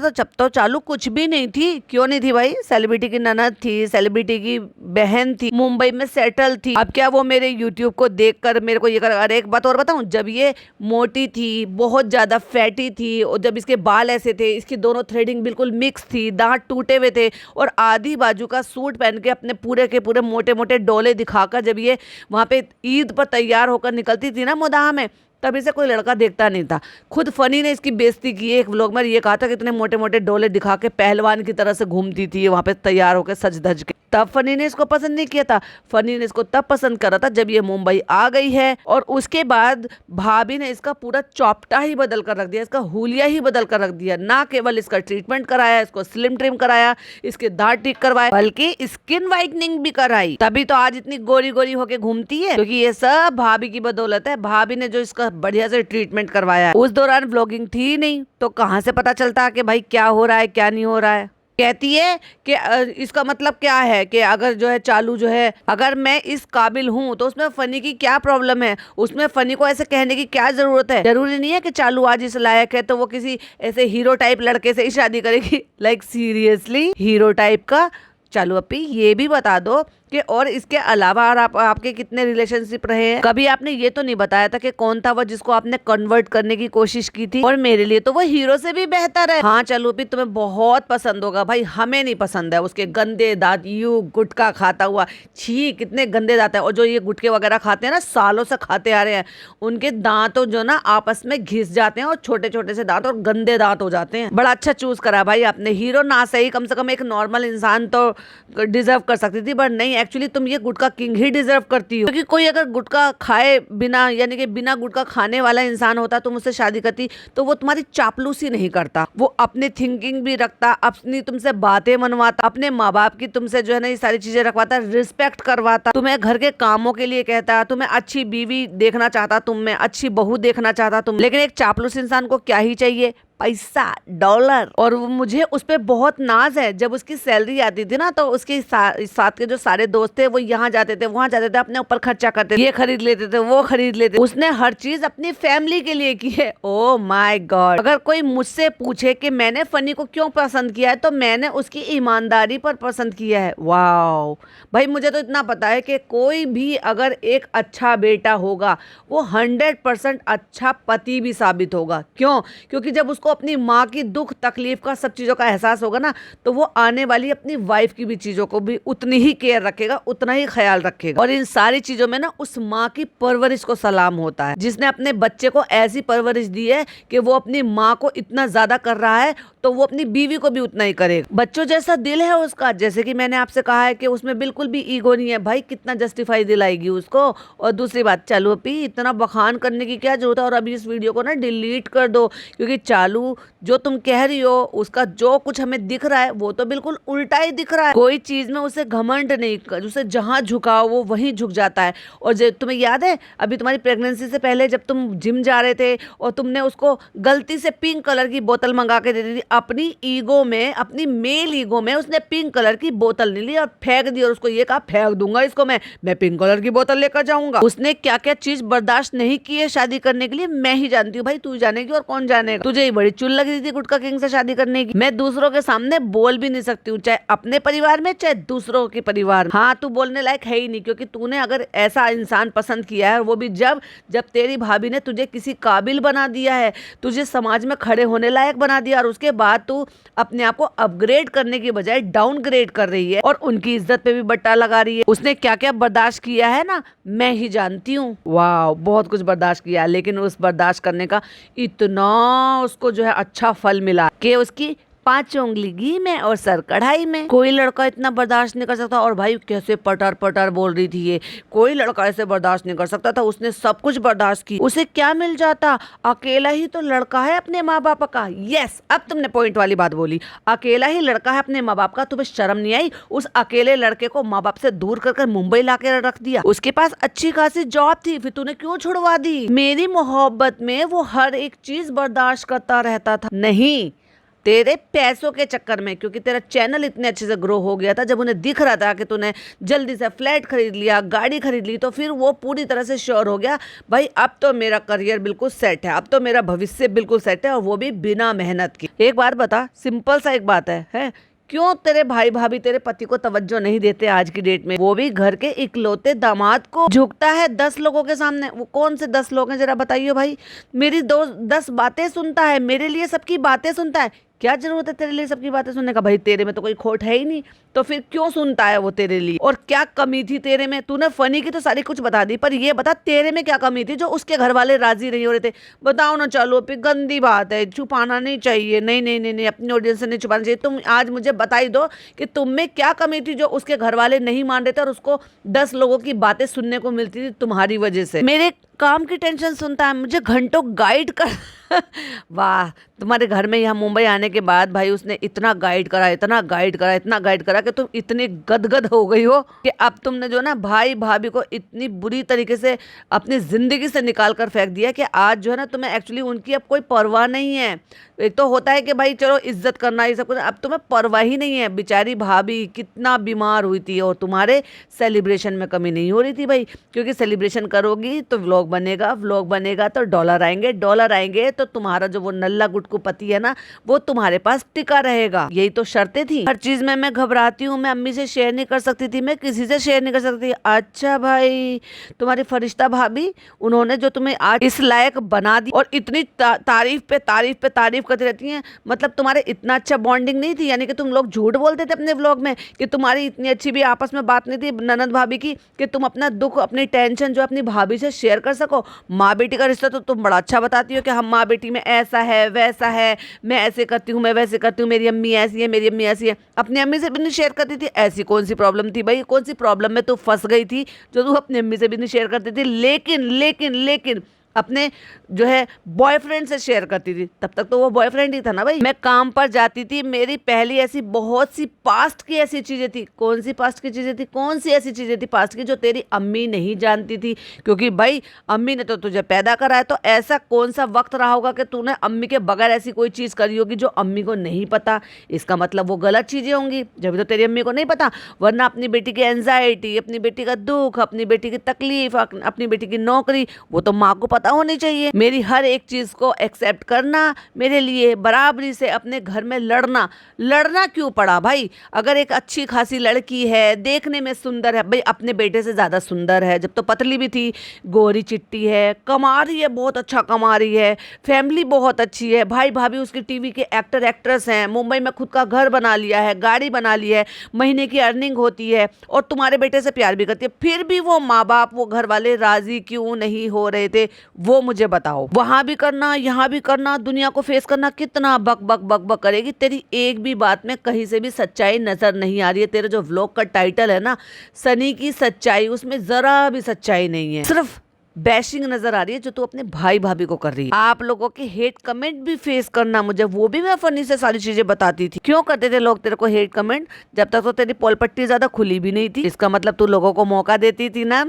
तो जब तो चालू कुछ भी नहीं थी। क्यों नहीं थी भाई? सेलिब्रिटी की ननद थी, सेलिब्रिटी की बहन थी, मुंबई में सेटल थी। अब क्या वो मेरे यूट्यूब को देखकर मेरे को ये कर। अरे एक बात और बताऊं, जब ये मोटी थी, बहुत ज्यादा फैटी थी, और जब इसके बाल ऐसे थे, इसकी दोनों थ्रेडिंग बिल्कुल मिक्स थी, दांत टूटे हुए थे, और आधी बाजू का सूट पहन के अपने पूरे के पूरे मोटे मोटे डोले दिखाकर जब ये वहां पे ईद पर तैयार होकर निकलती थी ना मुदाह में, तभी से कोई लड़का देखता नहीं था। खुद फनी ने इसकी बेइज्जती की है एक व्लॉग में, ये कहा था कि इतने मोटे मोटे डोले दिखा के पहलवान की तरह से घूमती थी वहां पे तैयार होकर सज धज के। तब फनी ने इसको पसंद नहीं किया था। फनी ने इसको तब पसंद करा था जब ये मुंबई आ गई है, और उसके बाद भाभी ने इसका पूरा चौपटा ही बदल कर रख दिया, इसका हुलिया ही बदल कर रख दिया। ना केवल इसका ट्रीटमेंट कराया, इसको स्लिम ट्रिम कराया, इसके दांत ठीक करवाए, बल्कि स्किन वाइटनिंग भी कराई। तभी तो आज इतनी गोरी गोरी होके घूमती है, क्योंकि ये सब भाभी की बदौलत है। भाभी ने जो इसका बढ़िया से ट्रीटमेंट करवाया है। उस दौरान व्लॉगिंग थी नहीं, तो कहां से पता चलता कि भाई क्या हो रहा है क्या नहीं हो रहा है। कहती है कि इसका मतलब क्या है कि अगर जो है चालू जो है, अगर मैं इस काबिल हूँ तो उसमें फनी की क्या प्रॉब्लम है? उसमें फनी को ऐसे कहने की क्या जरूरत है? जरूरी नहीं है कि चालू आज इस लायक है तो वो किसी ऐसे हीरो टाइप लड़के से ही शादी करेगी। लाइक सीरियसली हीरो टाइप का? चालू अपी ये भी बता दो कि और इसके अलावा और आपके कितने रिलेशनशिप रहे हैं? कभी आपने ये तो नहीं बताया था कि कौन था वो जिसको आपने कन्वर्ट करने की कोशिश की थी, और मेरे लिए तो वो हीरो से भी बेहतर है। हाँ चालू अपी तुम्हें बहुत पसंद होगा भाई, हमें नहीं पसंद है उसके गंदे दांत, यू गुटखा खाता हुआ, छी कितने गंदे दांत है। और जो ये गुटके वगैरह खाते हैं ना, सालों से खाते आ रहे हैं, उनके दांतों जो ना आपस में घिस जाते हैं और छोटे छोटे से दांत और गंदे दांत हो जाते हैं। बड़ा अच्छा चूज करा भाई आपने। हीरो ना सही, कम से कम एक नॉर्मल इंसान तो डिजर्व कर सकती थी, बट नहीं, एक्चुअली तुम ये गुटखा किंग ही डिजर्व करती हो। क्योंकि कोई अगर गुटखा खाए बिना, यानी कि बिना गुटखा खाने वाला इंसान होता, तुम उससे शादी करती तो वो तुम्हारी चापलूसी नहीं करता, वो अपनी थिंकिंग भी रखता, अपनी तुमसे बातें मनवाता, अपने माँ बाप की तुमसे जो है ना ये सारी चीजें रखवाता, रिस्पेक्ट करवाता, तुम्हें घर के कामों के लिए कहता, तुम्हें अच्छी बीवी देखना चाहता, तुम में अच्छी बहू देखना चाहता तुम। लेकिन एक चापलूस इंसान को क्या ही चाहिए? पैसा, डॉलर। और मुझे उस पर बहुत नाज है। जब उसकी सैलरी आती थी ना तो उसके साथ के जो सारे दोस्त थे वो यहाँ जाते थे वहां जाते थे, अपने ऊपर खर्चा करते थे, ये खरीद लेते थे वो खरीद लेते। उसने हर चीज अपनी फैमिली के लिए की है। Oh my God. अगर कोई मुझसे पूछे कि मैंने फनी को क्यों पसंद किया है, तो मैंने उसकी ईमानदारी पर पसंद किया है। वाह भाई, मुझे तो इतना पता है कि कोई भी अगर एक अच्छा बेटा होगा वो 100% अच्छा पति भी साबित होगा। क्यों? क्योंकि जब उसको अपनी माँ की दुख तकलीफ का सब चीजों का एहसास होगा ना, तो वो आने वाली अपनी वाइफ की भी चीजों को भी उतनी ही केयर रखेगा, उतना ही ख्याल रखेगा। और इन सारी चीजों में ना उस माँ की परवरिश को सलाम होता है, जिसने अपने बच्चे को ऐसी परवरिश दी है कि वो अपनी माँ को इतना ज्यादा कर रहा है तो वो अपनी बीवी को भी उतना ही करेगा। बच्चों जैसा दिल है उसका, जैसे कि मैंने आपसे कहा है कि उसमें बिल्कुल भी ईगो नहीं है। भाई कितना जस्टिफाई दिलाएगी उसको। और दूसरी बात, चालू अपी इतना बखान करने की क्या जरूरत है? और अभी इस वीडियो को ना डिलीट कर दो, क्योंकि चालू जो तुम कह रही हो उसका जो कुछ हमें दिख रहा है वो तो बिल्कुल उल्टा ही दिख रहा है। कोई चीज में उसे घमंड नहीं, उसे जहां झुकाओ वो वहीं झुक जाता है। और जब तुम्हें याद है अभी तुम्हारी प्रेगनेंसी से पहले जब तुम जिम जा रहे थे और तुमने उसको गलती से पिंक कलर की बोतल मंगा के दे दी थी, अपनी ईगो में, अपनी मेल ईगो में उसने पिंक कलर की बोतल नहीं ली और फेंक दी, और उसको ये कहा फेंक दूंगा इसको, मैं पिंक कलर की बोतल लेकर जाऊंगा। उसने क्या क्या चीज बर्दाश्त नहीं की है शादी करने के लिए, मैं ही जानती हूँ भाई, तू जानेगी और कौन जानेगा। तुझे ही बड़ी बड़ी चुल लग रही थी गुटका किंग से शादी करने की। मैं दूसरों के सामने बोल भी नहीं सकती हूँ, चाहे अपने परिवार में चाहे दूसरों के परिवार में। हाँ, तू बोलने लायक है ही नहीं, क्योंकि तूने अगर ऐसा इंसान पसंद किया है, वो भी जब तेरी भाभी ने तुझे किसी काबिल बना दिया है, तुझे समाज में खड़े होने लायक बना दिया, और उसके बाद तू अपने आप को अपग्रेड करने की बजाय डाउनग्रेड कर रही है और उनकी इज्जत पे भी बट्टा लगा रही है। उसने क्या क्या बर्दाश्त किया है ना, मैं ही जानती हूँ। वाह, बहुत कुछ बर्दाश्त किया, लेकिन उस बर्दाश्त करने का इतना उसको जो है अच्छा फल मिला कि उसकी 5 उंगली घी में और सर कढ़ाई में। कोई लड़का इतना बर्दाश्त नहीं कर सकता। और भाई कैसे पटर पटर बोल रही थी ये, कोई लड़का ऐसे बर्दाश्त नहीं कर सकता था। उसने सब कुछ बर्दाश्त की, उसे क्या मिल जाता, अकेला ही तो लड़का है अपने माँ बाप का। यस, अब तुमने पॉइंट वाली बात बोली, अकेला ही लड़का है अपने माँ बाप का। तुम्हें शर्म नहीं आई? उस अकेले लड़के को माँ बाप से दूर कर मुंबई ला के रख दिया। उसके पास अच्छी खासी जॉब थी, फिर तूने क्यों छुड़वा दी? मेरी मोहब्बत में वो हर एक चीज बर्दाश्त करता रहता था। नहीं, तेरे पैसों के चक्कर में, क्योंकि तेरा चैनल इतने अच्छे से ग्रो हो गया था, जब उन्हें दिख रहा था कि तूने जल्दी से फ्लैट खरीद लिया, गाड़ी खरीद ली, तो फिर वो पूरी तरह से श्योर हो गया, भाई अब तो मेरा करियर बिल्कुल सेट है, अब तो मेरा भविष्य बिल्कुल सेट है, और वो भी बिना मेहनत की। एक बात बता, सिंपल सा एक बात है क्यों तेरे भाई भाभी तेरे पति को तवज्जो नहीं देते आज की डेट में? वो भी घर के इकलौते दामाद को झुकता है 10 लोगों के सामने। वो कौन से 10 लोग हैं जरा बताइए भाई? मेरी 10 बातें सुनता है, मेरे लिए सबकी बातें सुनता है। क्या जरूरत है तेरे लिए सबकी बातें सुनने का? भाई तेरे में तो कोई खोट है ही नहीं, तो फिर क्यों सुनता है वो तेरे लिए? और क्या कमी थी तेरे में? तूने फनी की तो सारी कुछ बता दी, पर ये बता तेरे में क्या कमी थी जो उसके घर वाले राजी नहीं हो रहे थे? बताओ ना। चलो फिर गंदी बात है, छुपाना नहीं चाहिए। नहीं नहीं नहीं नहीं, अपनी ऑडियंस से नहीं छुपाना चाहिए। तुम आज मुझे बता ही दो कि तुम में क्या कमी थी जो उसके घर वाले नहीं मान रहे थे, और उसको 10 लोगों की बातें सुनने को मिलती थी तुम्हारी वजह से। मेरे काम की टेंशन सुनता है, मुझे घंटों गाइड कर वाह, तुम्हारे घर में यहाँ मुंबई आने के बाद भाई उसने इतना गाइड करा, इतना गाइड करा, इतना गाइड करा कि तुम इतनी गदगद हो गई हो कि अब तुमने जो ना भाई भाभी को इतनी बुरी तरीके से अपनी जिंदगी से निकाल कर फेंक दिया कि आज जो है ना तुम्हें एक्चुअली उनकी अब कोई परवाह नहीं है। एक तो होता है कि भाई चलो इज्जत करना ये सब कुछ, अब तुम्हें परवाह ही नहीं है। बेचारी भाभी कितना बीमार हुई थी, और तुम्हारे सेलिब्रेशन में कमी नहीं हो रही थी भाई, क्योंकि सेलिब्रेशन करोगी तो व्लॉग बनेगा, व्लॉग बनेगा तो डॉलर आएंगे, डॉलर आएंगे तो तुम्हारा जो वो नल्ला गुटकू पति है ना, वो तुम्हारे पास टिका रहेगा। यही तो शर्तें थी। हर चीज में मैं घबराती हूँ, मैं अम्मी से शेयर नहीं कर सकती थी, मैं किसी से शेयर नहीं कर सकती। अच्छा भाई, तुम्हारी फरिश्ता भाभी, उन्होंने जो तुम्हें आज इस लायक बना दी, और इतनी तारीफ पे तारीफ पे तारीफ करती रहती हैं। मतलब तुम्हारे इतना अच्छा बॉन्डिंग नहीं थी? यानी कि तुम लोग झूठ बोलते थे अपने व्लॉग में कि तुम्हारी इतनी अच्छी भी आपस में बात नहीं थी ननद भाभी की, कि तुम अपना दुख, अपनी टेंशन जो अपनी भाभी से शेयर कर सको। माँ बेटी का रिश्ता तो तुम बड़ा अच्छा बताती हो कि हम माँ बेटी में ऐसा है वैसा है, मैं ऐसे करती हूँ, मैं वैसे करती हूँ, मेरी अम्मी ऐसी है, मेरी अम्मी ऐसी है। अपनी अम्मी से भी नहीं शेयर करती थी? ऐसी कौन सी प्रॉब्लम थी भाई? कौन सी प्रॉब्लम में तू फंस गई थी जो तू अपनी अम्मी से भी नहीं शेयर करती थी? लेकिन अपने जो है बॉयफ्रेंड से शेयर करती थी। तब तक तो वो बॉयफ्रेंड ही था ना भाई। मैं काम पर जाती थी, मेरी पहली ऐसी बहुत सी पास्ट की ऐसी चीजें थी। कौन सी पास्ट की चीजें थी? कौन सी ऐसी चीजें थी पास्ट की जो तेरी अम्मी नहीं जानती थी? क्योंकि भाई अम्मी ने तो तुझे पैदा करा है, तो ऐसा कौन सा वक्त रहा होगा कि तूने अम्मी के बगैर ऐसी कोई चीज करी होगी जो अम्मी को नहीं पता? इसका मतलब वो गलत चीजें होंगी, जब तो तेरी अम्मी को नहीं पता। वरना अपनी बेटी की एंजाइटी, अपनी बेटी का दुख, अपनी बेटी की तकलीफ, अपनी बेटी की नौकरी, वो तो माँ को पता होनी चाहिए। मेरी हर एक चीज को एक्सेप्ट करना, मेरे लिए बराबरी से अपने घर में लड़ना क्यों पड़ा भाई? अगर एक अच्छी खासी लड़की है, देखने में सुंदर है, भाई अपने बेटे से ज्यादा सुंदर है, जब तो पतली भी थी, गोरी चिट्टी है, कमा रही है, बहुत अच्छा कमा रही है, फैमिली बहुत अच्छी है, भाई भाभी उसकी टीवी के एक्टर एक्ट्रेस हैं, मुंबई में खुद का घर बना लिया है, गाड़ी बना ली है, महीने की अर्निंग होती है, और तुम्हारे बेटे से प्यार भी करती है, फिर भी वो माँ बाप, वो घर वाले राजी क्यों नहीं हो रहे थे? वो मुझे बताओ। वहां भी करना, यहाँ भी करना, दुनिया को फेस करना, कितना बक बक बक बक करेगी? तेरी एक भी बात में कहीं से भी सच्चाई नजर नहीं आ रही है। तेरा जो व्लॉग का टाइटल है ना, सनी की सच्चाई, उसमें जरा भी सच्चाई नहीं है, सिर्फ बैशिंग नजर आ रही है जो तू अपने भाई भाभी को कर रही है। आप लोगों के हेट कमेंट भी फेस करना मुझे, वो भी मैं फनी से सारी चीजें बताती थी। क्यों करते थे लोग तेरे को हेट कमेंट? जब तक तो तेरी पोल पट्टी ज्यादा खुली भी नहीं थी। इसका मतलब तू लोगों को मौका देती थी ना।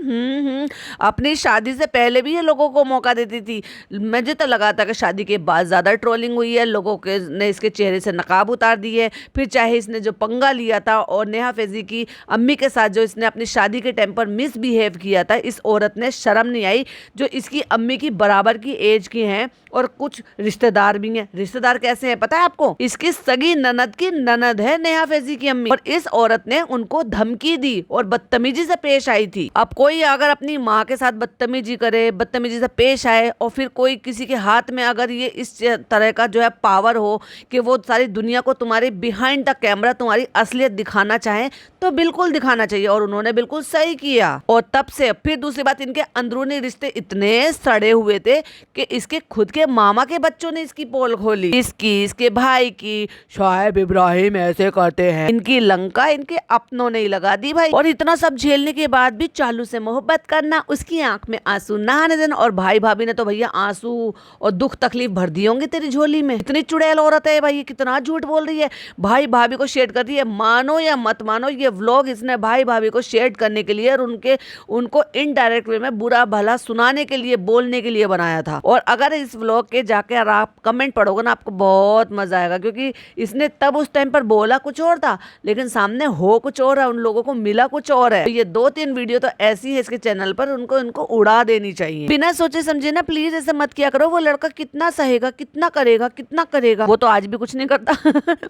अपनी शादी से पहले भी ये लोगों को मौका देती थी। मुझे तो लगा था कि शादी के बाद ज्यादा ट्रोलिंग हुई है, लोगों के ने इसके चेहरे से नकाब उतार दी है। फिर चाहे इसने जो पंगा लिया था और नेहा फैजी की अम्मी के साथ जो इसने अपनी शादी के टाइम पर मिसबिहेव किया था, इस औरत ने शर्म नहीं आई भाई जो इसकी अम्मी की बराबर की एज की हैं और कुछ रिश्तेदार भी हैं। रिश्तेदार कैसे हैं पता है आपको? इसकी सगी ननद की ननद है नेहा फैजी की अम्मी, और इस औरत ने उनको धमकी दी और बदतमीजी से पेश आई थी। अब कोई अगर अपनी माँ के साथ बदतमीजी करे, बदतमीजी से पेश आए, और फिर कोई किसी के हाथ में अगर ये इस तरह का जो है पावर हो कि वो सारी दुनिया को तुम्हारी बिहाइंड द कैमरा तुम्हारी असलियत दिखाना चाहे, तो बिल्कुल दिखाना चाहिए, और उन्होंने बिल्कुल सही किया। और तब से फिर दूसरी बात, इनके अंदरूनी रिश्ते इतने सड़े हुए थे कि इसके खुद के मामा के बच्चों ने इसकी पोल खोली, इसके भाई की, शायद इब्राहिम ऐसे करते हैं। इनकी लंका इनके अपनों ने ही लगा दी भाई। और इतना सब झेलने के बाद भी चालू से मोहब्बत करना, उसकी आंख में आंसू ना आने देना, और भाई भाभी ने तो भैया आंसू और दुख तकलीफ भर दी होंगी तेरी झोली में। इतनी चुड़ैल औरत है भाई, ये कितना झूठ बोल रही है। भाई भाभी को शेयर कर रही है, मानो या मत मानो, ये व्लॉग इसने भाई भाभी को शेयर करने के लिए और उनको इनडायरेक्ट वे में बुरा भला सुनाने के लिए, बोलने के लिए बनाया था। और अगर इस व्लॉग के जाके आप कमेंट पढ़ोगे ना, आपको बहुत मजा आएगा, क्योंकि इसने तब उस टाइम पर बोला कुछ और था, लेकिन सामने हो कुछ और है, उन लोगों को मिला कुछ और है। तो ये 2-3 वीडियो तो ऐसी है इसके चैनल पर, इनको उड़ा देनी चाहिए। बिना सोचे समझे ना प्लीज ऐसे मत किया करो। वो लड़का कितना सहेगा, कितना करेगा, वो तो आज भी कुछ नहीं करता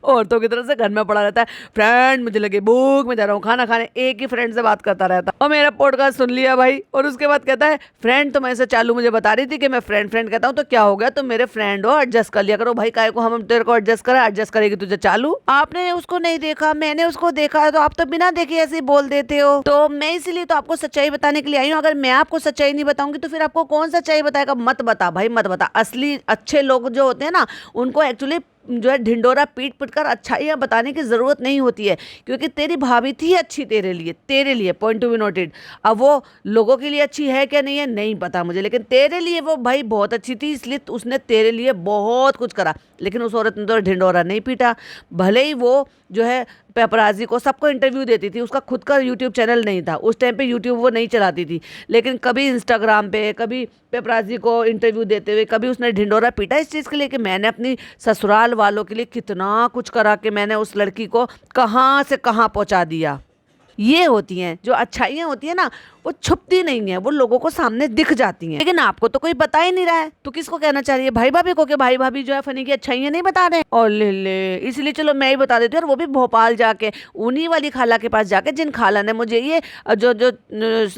औरतों की तरह से घर में पड़ा रहता है। फ्रेंड मुझे लगे भूख, मैं जा रहा हूँ खाना खाने, एक ही फ्रेंड से बात करता रहता। और मेरा पॉडकास्ट सुन लिया भाई, और उसके बाद कहता है फ्रेंड तो मैं ऐसे चालू मुझे बता रही थी कि मैं फ्रेंड कहता हूँ, तो क्या हो गया, तुम मेरे फ्रेंड हो, एडजस्ट कर लिया करो भाई। काहे को हम तेरे को एडजस्ट करेगी तुझे चालू? आपने उसको नहीं देखा, मैंने उसको देखा, तो आप तो बिना देखे ऐसे ही बोल देते हो। तो मैं इसीलिए तो आपको सच्चाई बताने के लिए आई हूँ। अगर मैं आपको सच्चाई नहीं बताऊंगी तो फिर आपको कौन सच्चाई बताएगा? मत बता भाई, मत बता। असली अच्छे लोग जो होते हैं ना, उनको एक्चुअली जो है ढिंडोरा पीट कर अच्छाइयाँ बताने की ज़रूरत नहीं होती है, क्योंकि तेरी भाभी थी अच्छी तेरे लिए, पॉइंट टू बी नोटेड। अब वो लोगों के लिए अच्छी है क्या नहीं है नहीं पता मुझे, लेकिन तेरे लिए वो भाई बहुत अच्छी थी, इसलिए उसने तेरे लिए बहुत कुछ करा। लेकिन उस औरत ने तो ढिंडोरा नहीं पीटा। भले ही वो जो है पेपराजी को सबको इंटरव्यू देती थी, उसका खुद का यूट्यूब चैनल नहीं था उस टाइम पे, यूट्यूब वो नहीं चलाती थी, लेकिन कभी इंस्टाग्राम पे, कभी पेपराजी को इंटरव्यू देते हुए, कभी उसने ढिंडोरा पीटा इस चीज़ के लिए कि मैंने अपनी ससुराल वालों के लिए कितना कुछ करा, कि मैंने उस लड़की को कहाँ से कहाँ पहुँचा दिया। ये होती हैं जो अच्छाइयाँ होती हैं ना, वो छुपती नहीं है, वो लोगों को सामने दिख जाती हैं। लेकिन आपको तो कोई बता ही नहीं रहा है, तो किसको कहना चाह रही है? भाई भाभी को, कि भाई भाभी जो है फनी की अच्छाइयाँ नहीं बता रहे हैं। और ले इसलिए चलो मैं ही बता देती हूँ, और वो भी भोपाल जाके, उन्हीं वाली खाला के पास जाके, जिन खाला ने मुझे ये जो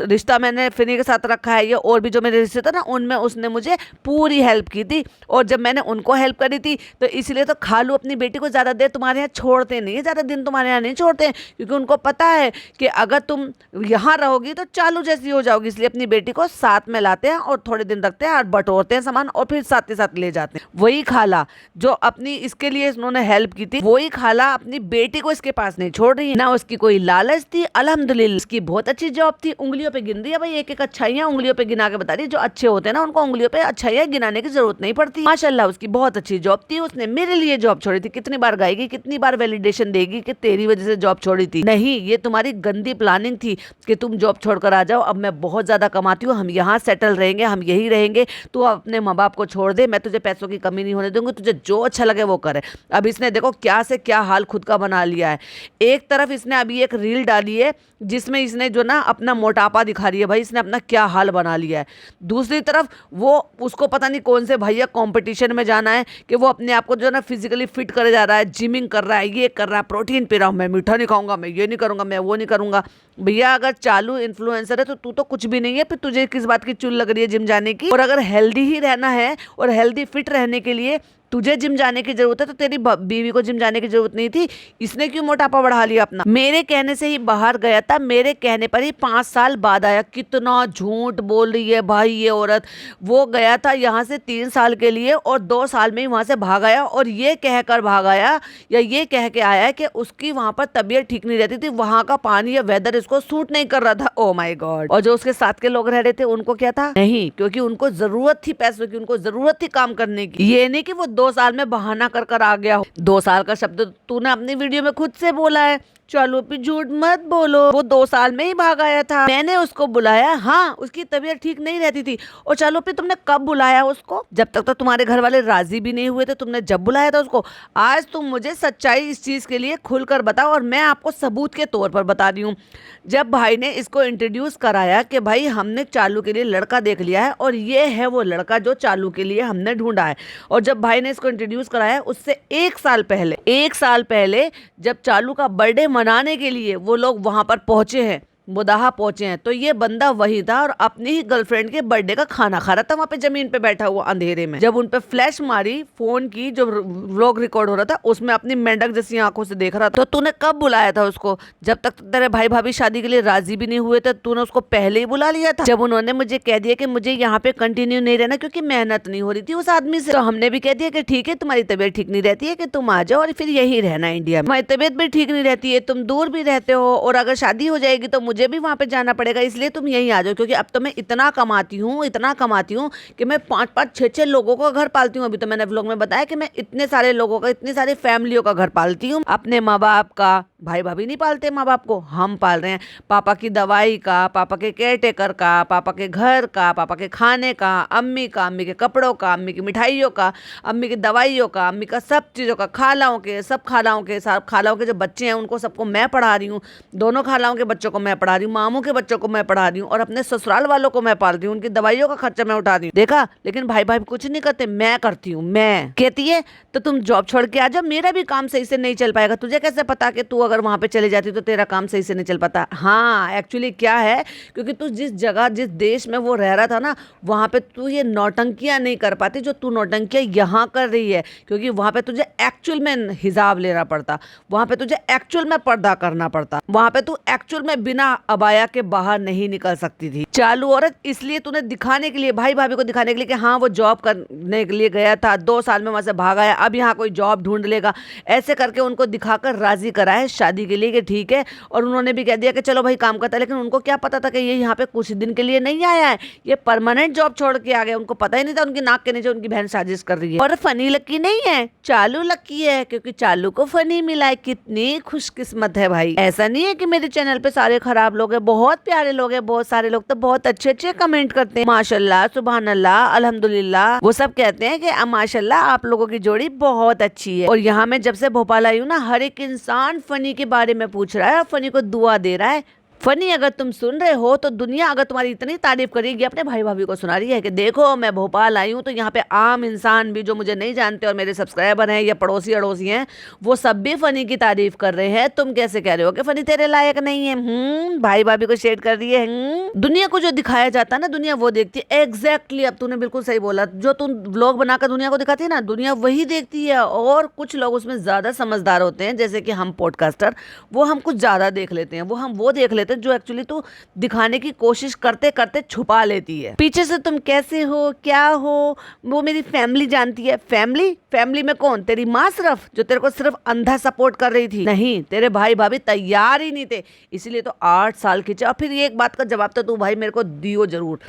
रिश्ता मैंने फनी के साथ रखा है, ये और भी जो मेरे रिश्ते थे ना, उनमें उसने मुझे पूरी हेल्प की थी। और जब मैंने उनको हेल्प करी थी, तो इसलिए तो खालू अपनी बेटी को ज़्यादा देर तुम्हारे यहाँ छोड़ते नहीं है, ज़्यादा दिन तुम्हारे यहाँ नहीं छोड़ते हैं, क्योंकि उनको पता है कि अगर तुम यहाँ रहोगी तो चालू जैसी हो जाओगी, इसलिए अपनी बेटी को साथ में लाते हैं और थोड़े दिन रखते हैं और बटोरते हैं सामान, और फिर साथ ही साथ ले जाते हैं। वही खाला जो अपनी इसके लिए उन्होंने हेल्प की थी, वही खाला अपनी बेटी को इसके पास नहीं छोड़ रही ना। उसकी कोई लालच थी, अल्हम्दुलिल्लाह इसकी बहुत अच्छी जॉब थी। उंगलियों पे गिन रही है भाई, एक एक अच्छाइयाँ उंगलियों पे गिना के बता रही है। जो अच्छे होते हैं ना, उनको उंगलियों पे अच्छाइयाँ गिनाने की जरूरत नहीं पड़ती। माशाल्लाह उसकी बहुत अच्छी जॉब थी, उसने मेरे लिए जॉब छोड़ी थी। कितनी बार गाएगी, कितनी बार वैलिडेशन देगी कि तेरी वजह से जॉब छोड़ी थी? नहीं, ये तुम्हारी गंदी प्लानिंग थी कि तुम जॉब छोड़कर आ जाओ, अब मैं बहुत ज़्यादा कमाती हूँ, हम यहाँ सेटल रहेंगे, हम यही रहेंगे, तू अपने माँ बाप को छोड़ दे, मैं तुझे पैसों की कमी नहीं होने दूंगी, तुझे जो अच्छा लगे वो करे। अब इसने देखो क्या से क्या हाल खुद का बना लिया है। एक तरफ इसने अभी एक रील डाली है जिसमें इसने जो ना अपना मोटापा दिखा रही है, भाई इसने अपना क्या हाल बना लिया है। दूसरी तरफ वो उसको पता नहीं कौन से भैया कंपटीशन में जाना है कि वो अपने आप को जो ना फिजिकली फिट करे जा रहा है, जिमिंग कर रहा है, ये कर रहा है, प्रोटीन पी रहा हूँ, मैं मीठा नहीं खाऊंगा, मैं ये नहीं करूँगा, मैं वो नहीं करूँगा। भैया अगर चालू इन्फ्लुएंसर है तो तू तो कुछ भी नहीं है, फिर तुझे किस बात की चुल लग रही है जिम जाने की? और अगर हेल्दी ही रहना है और हेल्दी फिट रहने के लिए तुझे जिम जाने की जरूरत है, तो तेरी बीवी को जिम जाने की जरूरत नहीं थी। इसने क्यों मोटापा बढ़ा लिया अपना? मेरे कहने से ही बाहर गया था, मेरे कहने पर ही 5 साल बाद आया। कितना झूठ बोल रही है भाई ये औरत। वो गया था यहाँ से 3 साल के लिए और 2 साल में ही वहाँ से भाग आया, और ये कहकर भाग आया या ये कह के आया कि उसकी वहाँ पर तबीयत ठीक नहीं रहती थी, वहाँ का पानी या वेदर इसको सूट नहीं कर रहा था। Oh my God. और जो उसके साथ के लोग रह रहे थे उनको क्या था? नहीं, क्योंकि उनको जरूरत थी पैसों की, उनको जरूरत थी काम करने की। ये नहीं कि वो 2 साल में बहाना कर कर आ गया हो। 2 साल का शब्द तो तूने अपनी वीडियो में खुद से बोला है। चालू अपी झूठ मत बोलो, वो 2 साल में ही भाग आया था, मैंने उसको बुलाया। हाँ, उसकी तबीयत ठीक नहीं रहती थी। और चालू अपी तुमने कब बुलाया उसको? जब तक तो तुम्हारे घर वाले राजी भी नहीं हुए थे, तुमने जब बुलाया था उसको। आज तुम मुझे सच्चाई इस चीज के लिए खुलकर बताओ, और मैं आपको सबूत के तौर पर बता रही हूँ। जब भाई ने इसको इंट्रोड्यूस कराया कि भाई हमने चालू के लिए लड़का देख लिया है और ये है वो लड़का जो चालू के लिए हमने ढूंढा है, और जब भाई ने इसको इंट्रोड्यूस कराया उससे 1 साल पहले जब चालू का बर्थडे मनाने के लिए वो लोग वहां पर पहुंचे हैं, मुदाहा पहुंचे हैं, तो ये बंदा वही था और अपनी ही गर्लफ्रेंड के बर्थडे का खाना खा रहा था वहां पे जमीन पे बैठा हुआ अंधेरे में। जब उन पे फ्लैश मारी फोन की, जो व्लॉग रिकॉर्ड हो रहा था उसमें अपनी मेंढक जैसी आंखों से देख रहा था। तो तूने कब बुलाया था उसको? जब तक तेरे भाई भाभी शादी के लिए राजी भी नहीं हुए थे, तूने उसको पहले ही बुला लिया था। जब उन्होंने मुझे कह दिया कि मुझे यहाँ पे कंटिन्यू नहीं रहना क्योंकि मेहनत नहीं हो रही थी उस आदमी से, तो हमने भी कह दिया कि ठीक है, तुम्हारी तबीयत ठीक नहीं रहती है कि तुम आ जाओ और फिर यही रहना इंडिया में। तुम्हारी तबीयत भी ठीक नहीं रहती है, तुम दूर भी रहते हो, और अगर शादी हो जाएगी तो मुझे भी वहां पे जाना पड़ेगा, इसलिए तुम यहीं आ जाओ। क्योंकि अब तो मैं इतना कमाती हूँ कि मैं 5-5, 6-6 लोगों का घर पालती हूँ। अभी तो मैंने व्लॉग में बताया कि मैं इतने सारे लोगों का, इतनी सारी फैमिलियों का घर पालती हूँ। अपने माँ बाप का, भाई भाभी नहीं पालते माँ बाप को, हम पाल रहे हैं। पापा की दवाई का, पापा के केयरटेकर का, पापा के घर का, पापा के खाने का, अम्मी का, अम्मी के कपड़ों का, अम्मी की मिठाइयों का, अम्मी की दवाइयों का, अम्मी का सब चीज़ों का, खालाओं के, सब खालाओं के जो बच्चे हैं उनको सबको मैं पढ़ा रही हूँ। दोनों खालाओं के बच्चों को मैं पढ़ा रही हूँ, मामू के बच्चों को मैं पढ़ा रही हूँ, और अपने ससुराल वालों को मैं पाल रही हूँ। उनकी दवाइयों का खर्चा मैं उठा रही हूँ। देखा, लेकिन भाई भाई कुछ नहीं करते, मैं करती हूँ। मैं कहती है तो तुम जॉब छोड़ के आ जाओ, मेरा भी काम सही से नहीं चल पाएगा। तुझे कैसे पता कि तू अगर वहां पे चले जाती तो तेरा काम सही से नहीं चल पाता? हाँ, एक्चुअली क्या है, क्योंकि तू जिस जगह, जिस देश में वो रह रहा था ना, वहां पे तू ये नौटंकियां नहीं कर पाती जो तू नौटंकियां यहाँ कर रही है। क्योंकि वहां पे तुझे एक्चुअल में हिसाब लेना पड़ता, वहां पे तुझे एक्चुअल में पर्दा करना पड़ता, वहां पे तू एक्चुअल में बिना अबाया के बाहर नहीं निकल सकती थी। चालू औरत इसलिए तूने दिखाने के लिए, भाई भाभी को दिखाने के लिए कि हाँ वो जॉब करने के लिए गया था, 2 साल में वहां से भाग आया, अब यहाँ कोई जॉब ढूंढ लेगा, ऐसे करके उनको दिखाकर राजी करा है शादी के लिए कि ठीक है। और उन्होंने भी कह दिया कि चलो भाई काम करता है, लेकिन उनको क्या पता था कि ये यहाँ पे कुछ दिन के लिए नहीं आया है, ये परमानेंट जॉब छोड़ के आ गया। उनको पता ही नहीं था उनकी नाक के नीचे उनकी बहन साजिश कर रही है। और फनी लकी नहीं है, चालू लकी है, क्योंकि चालू को फनी मिला है। कितनी खुशकिस्मत है भाई। ऐसा नहीं है कि मेरे चैनल पे सारे खराब लोग हैं, बहुत प्यारे लोग हैं, बहुत सारे लोग तो बहुत अच्छे अच्छे कमेंट करते हैं, माशाल्लाह, सुभान अल्लाह, अल्हम्दुलिल्लाह। वो सब कहते हैं कि माशाल्लाह आप लोगों की जोड़ी बहुत अच्छी है। और यहाँ मैं जब से भोपाल आई हूँ ना, हर एक इंसान फनी के बारे में पूछ रहा है और फनी को दुआ दे रहा है। फनी, अगर तुम सुन रहे हो तो दुनिया अगर तुम्हारी इतनी तारीफ करेगी, अपने भाई भाभी को सुना रही है कि देखो मैं भोपाल आई हूँ, तो यहाँ पे आम इंसान भी जो मुझे नहीं जानते और मेरे सब्सक्राइबर हैं या पड़ोसी अड़ोसी हैं, वो सब भी फनी की तारीफ कर रहे हैं। तुम कैसे कह रहे हो कि फनी तेरे लायक नहीं है? भाई भाभी को शेयर कर रही है। दुनिया को जो दिखाया जाता है ना, दुनिया वो देखती है। एग्जैक्टली, अब तूने बिल्कुल सही बोला। जो तुम व्लॉग बनाकर दुनिया को दिखाती है ना, दुनिया वही देखती है। और कुछ लोग उसमें ज्यादा समझदार होते हैं, जैसे कि हम पॉडकास्टर, वो हम कुछ ज्यादा देख लेते हैं, वो देख लेते हैं जो एक्चुअली तू दिखाने की कोशिश करते करते छुपा लेती है। पीछे से तुम कैसे हो, क्या हो, वो मेरी फैमिली जानती है। फैमिली में कौन? तेरी माँ सिर्फ, जो तेरे को सिर्फ अंधा सपोर्ट कर रही थी? नहीं, तेरे भाई भाभी तैयार ही नहीं थे, इसलिए तो 8 साल खींचे। और फिर एक बात का जवाब तो तू भाई मेरे को दियो जरूर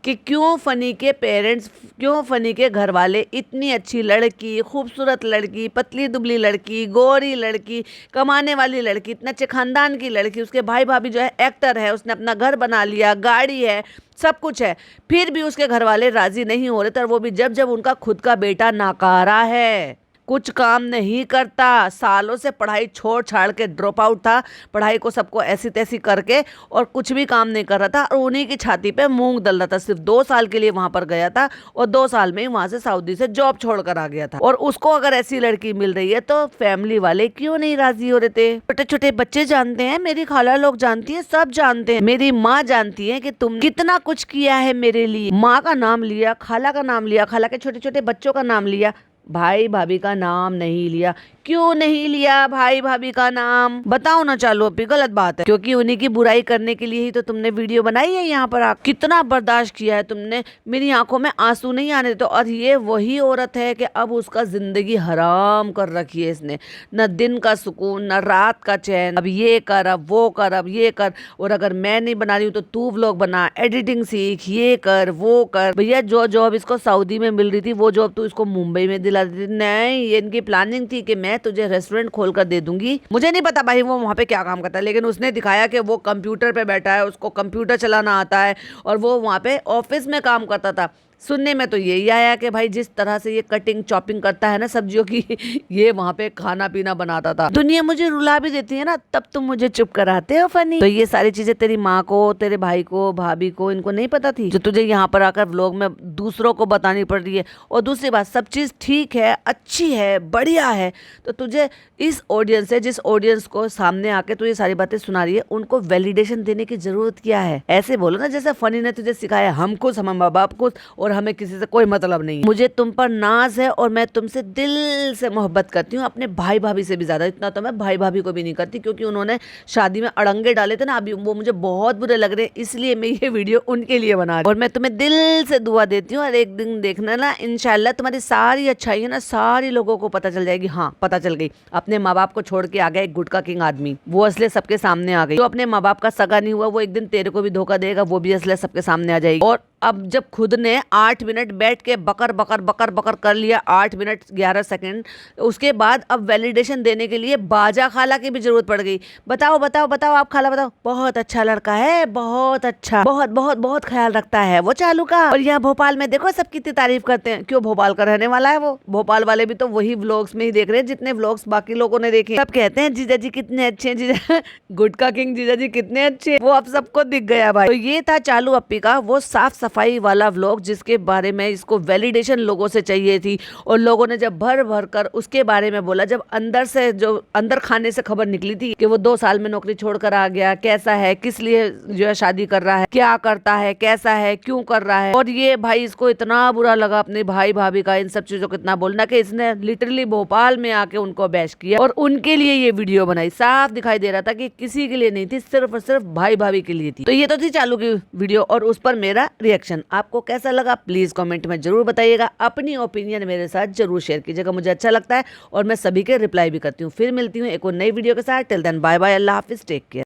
कि क्यों फनी के पेरेंट्स, क्यों फनी के घर वाले इतनी अच्छी लड़की, खूबसूरत लड़की, पतली दुबली लड़की, गोरी लड़की, कमाने वाली लड़की, इतने अच्छे खानदान की लड़की, उसके भाई भाभी जो है एक्टर है, उसने अपना घर बना लिया, गाड़ी है, सब कुछ है, फिर भी उसके घर वाले राजी नहीं हो रहे थे। और वो भी जब उनका खुद का बेटा नाकारा है, कुछ काम नहीं करता, सालों से पढ़ाई छोड़ छाड़ के ड्रॉप आउट था, पढ़ाई को सबको ऐसी तैसी करके, और कुछ भी काम नहीं कर रहा था, और उन्हीं की छाती पे मूंग दल रहा था। सिर्फ 2 साल के लिए वहां पर गया था, और 2 साल में ही वहां से सऊदी से जॉब छोड़ कर आ गया था। और उसको अगर ऐसी लड़की मिल रही है तो फैमिली वाले क्यों नहीं राजी हो रहे थे? छोटे छोटे बच्चे जानते हैं, मेरी खाला लोग जानती है, सब जानते हैं, मेरी माँ जानती है कि तुम कितना कुछ किया है मेरे लिए। माँ का नाम लिया, खाला का नाम लिया, खाला के छोटे छोटे बच्चों का नाम लिया, भाई भाभी का नाम नहीं लिया। क्यों नहीं लिया भाई भाभी का नाम? बताओ ना चालू अप्पी, गलत बात है, क्योंकि उन्हीं की बुराई करने के लिए ही तो तुमने वीडियो बनाई है यहाँ पर। आप कितना बर्दाश्त किया है तुमने, मेरी आंखों में आंसू नहीं आने देते। और ये वही औरत है कि अब उसका जिंदगी हराम कर रखी है इसने, न दिन का सुकून न रात का चैन। अब ये कर, अब वो कर, अब ये कर, और अगर मैं नहीं बना रही हूँ तो तू व्लॉग बना, एडिटिंग सीख, ये कर वो कर। भैया जो जॉब इसको सऊदी में मिल रही थी वो जॉब तू इसको मुंबई में दिला दी थी। नहीं, ये इनकी प्लानिंग थी कि मैं तुझे रेस्टोरेंट खोल कर दे दूंगी। मुझे नहीं पता भाई वो वहाँ पे क्या काम करता है, लेकिन उसने दिखाया कि वो कंप्यूटर पे बैठा है, उसको कंप्यूटर चलाना आता है और वो वहाँ पे ऑफिस में काम करता था। सुनने में तो यही आया कि भाई जिस तरह से ये कटिंग चॉपिंग करता है ना सब्जियों की, ये वहाँ पे खाना पीना बनाता था। दुनिया मुझे रुला भी देती है ना, तब तुम मुझे चुप कराते हो फनी। तो ये सारी चीजें तेरी माँ को, तेरे भाई को, भाभी को, इनको नहीं पता थी जो तुझे यहाँ पर आकर व्लॉग में दूसरों को बतानी पड़ रही है। और दूसरी बात, सब चीज ठीक है, अच्छी है, बढ़िया है, तो तुझे इस ऑडियंस से, जिस ऑडियंस को सामने आके तू ये सारी बातें सुना रही है, उनको वैलिडेशन देने की जरूरत क्या है? ऐसे बोलो ना जैसे फनी ने तुझे सिखाया, हम खुश, हम माँ बाप खुश, और हमें किसी से कोई मतलब नहीं है। मुझे तुम पर नाज है और मैं तुमसे दिल से मोहब्बत करती हूँ, अपने भाई भाभी से भी ज्यादा। इतना तो मैं भाई भाभी को भी नहीं करती, क्योंकि उन्होंने शादी में अड़ंगे डाले थे ना, अभी वो मुझे बहुत बुरे लग रहे हैं, इसलिए मैं ये वीडियो उनके लिए बना रही हूँ। और मैं तुम्हें दिल से दुआ देती हूँ, और एक दिन देखना ना, इंशाल्लाह तुम्हारी सारी अच्छाई है ना सारी लोगों को पता चल जाएगी। हाँ, पता चल गई, अपने माँ बाप को छोड़ के आ गया एक गुटखा किंग आदमी, वो असलियत सबके सामने आ गई। जो अपने माँ बाप का सगा नहीं हुआ, वो एक दिन तेरे को भी धोखा देगा, वो भी असलियत सबके सामने आ जाएगी। और अब जब खुद ने 8 मिनट बैठ के बकर बकर बकर बकर कर लिया, 8 मिनट 11 सेकंड, उसके बाद अब वैलिडेशन देने के लिए बाजा खाला की भी जरूरत पड़ गई। बताओ बताओ बताओ, आप खाला बताओ, बहुत अच्छा लड़का है, बहुत अच्छा, बहुत बहुत बहुत ख्याल रखता है वो चालू का। और यहाँ भोपाल में देखो सब कितनी तारीफ करते हैं, क्यों? भोपाल का रहने वाला है वो। भोपाल वाले भी तो वही व्लॉग्स में ही देख रहे हैं जितने व्लॉग्स बाकी लोगों ने देखे। सब कहते हैं जीजा जी कितने अच्छे हैं, जीजा गुटखा किंग जीजा जी कितने अच्छे हैं, वो अब सबको दिख गया भाई। तो ये था चालू अप्पी का वो साफ सफाई वाला व्लॉग, जिसके बारे में इसको वैलिडेशन लोगों से चाहिए थी। और लोगों ने जब भर भर कर उसके बारे में बोला, जब अंदर से, जो अंदर खाने से खबर निकली थी कि वो 2 साल में नौकरी छोड़कर आ गया, कैसा है, किस लिए जो है शादी कर रहा है, क्या करता है, कैसा है, क्यों कर रहा है। और ये भाई इसको इतना बुरा लगा अपने भाई भाभी का इन सब चीजों को इतना बोलना, कि इसने लिटरली भोपाल में आके उनको बैश किया और उनके लिए ये वीडियो बनाई। साफ दिखाई दे रहा था कि किसी के लिए नहीं थी, सिर्फ और सिर्फ भाई भाभी के लिए थी। तो ये तो थी चालू की वीडियो और उस पर मेरा रिएक्शन। आपको कैसा लगा प्लीज कमेंट में जरूर बताइएगा। अपनी ओपिनियन मेरे साथ जरूर शेयर कीजिएगा, मुझे अच्छा लगता है और मैं सभी के रिप्लाई भी करती हूँ। फिर मिलती हूँ एक और नई वीडियो के साथ। टिल देन बाय बाय, अल्लाह हाफिज, टेक केयर।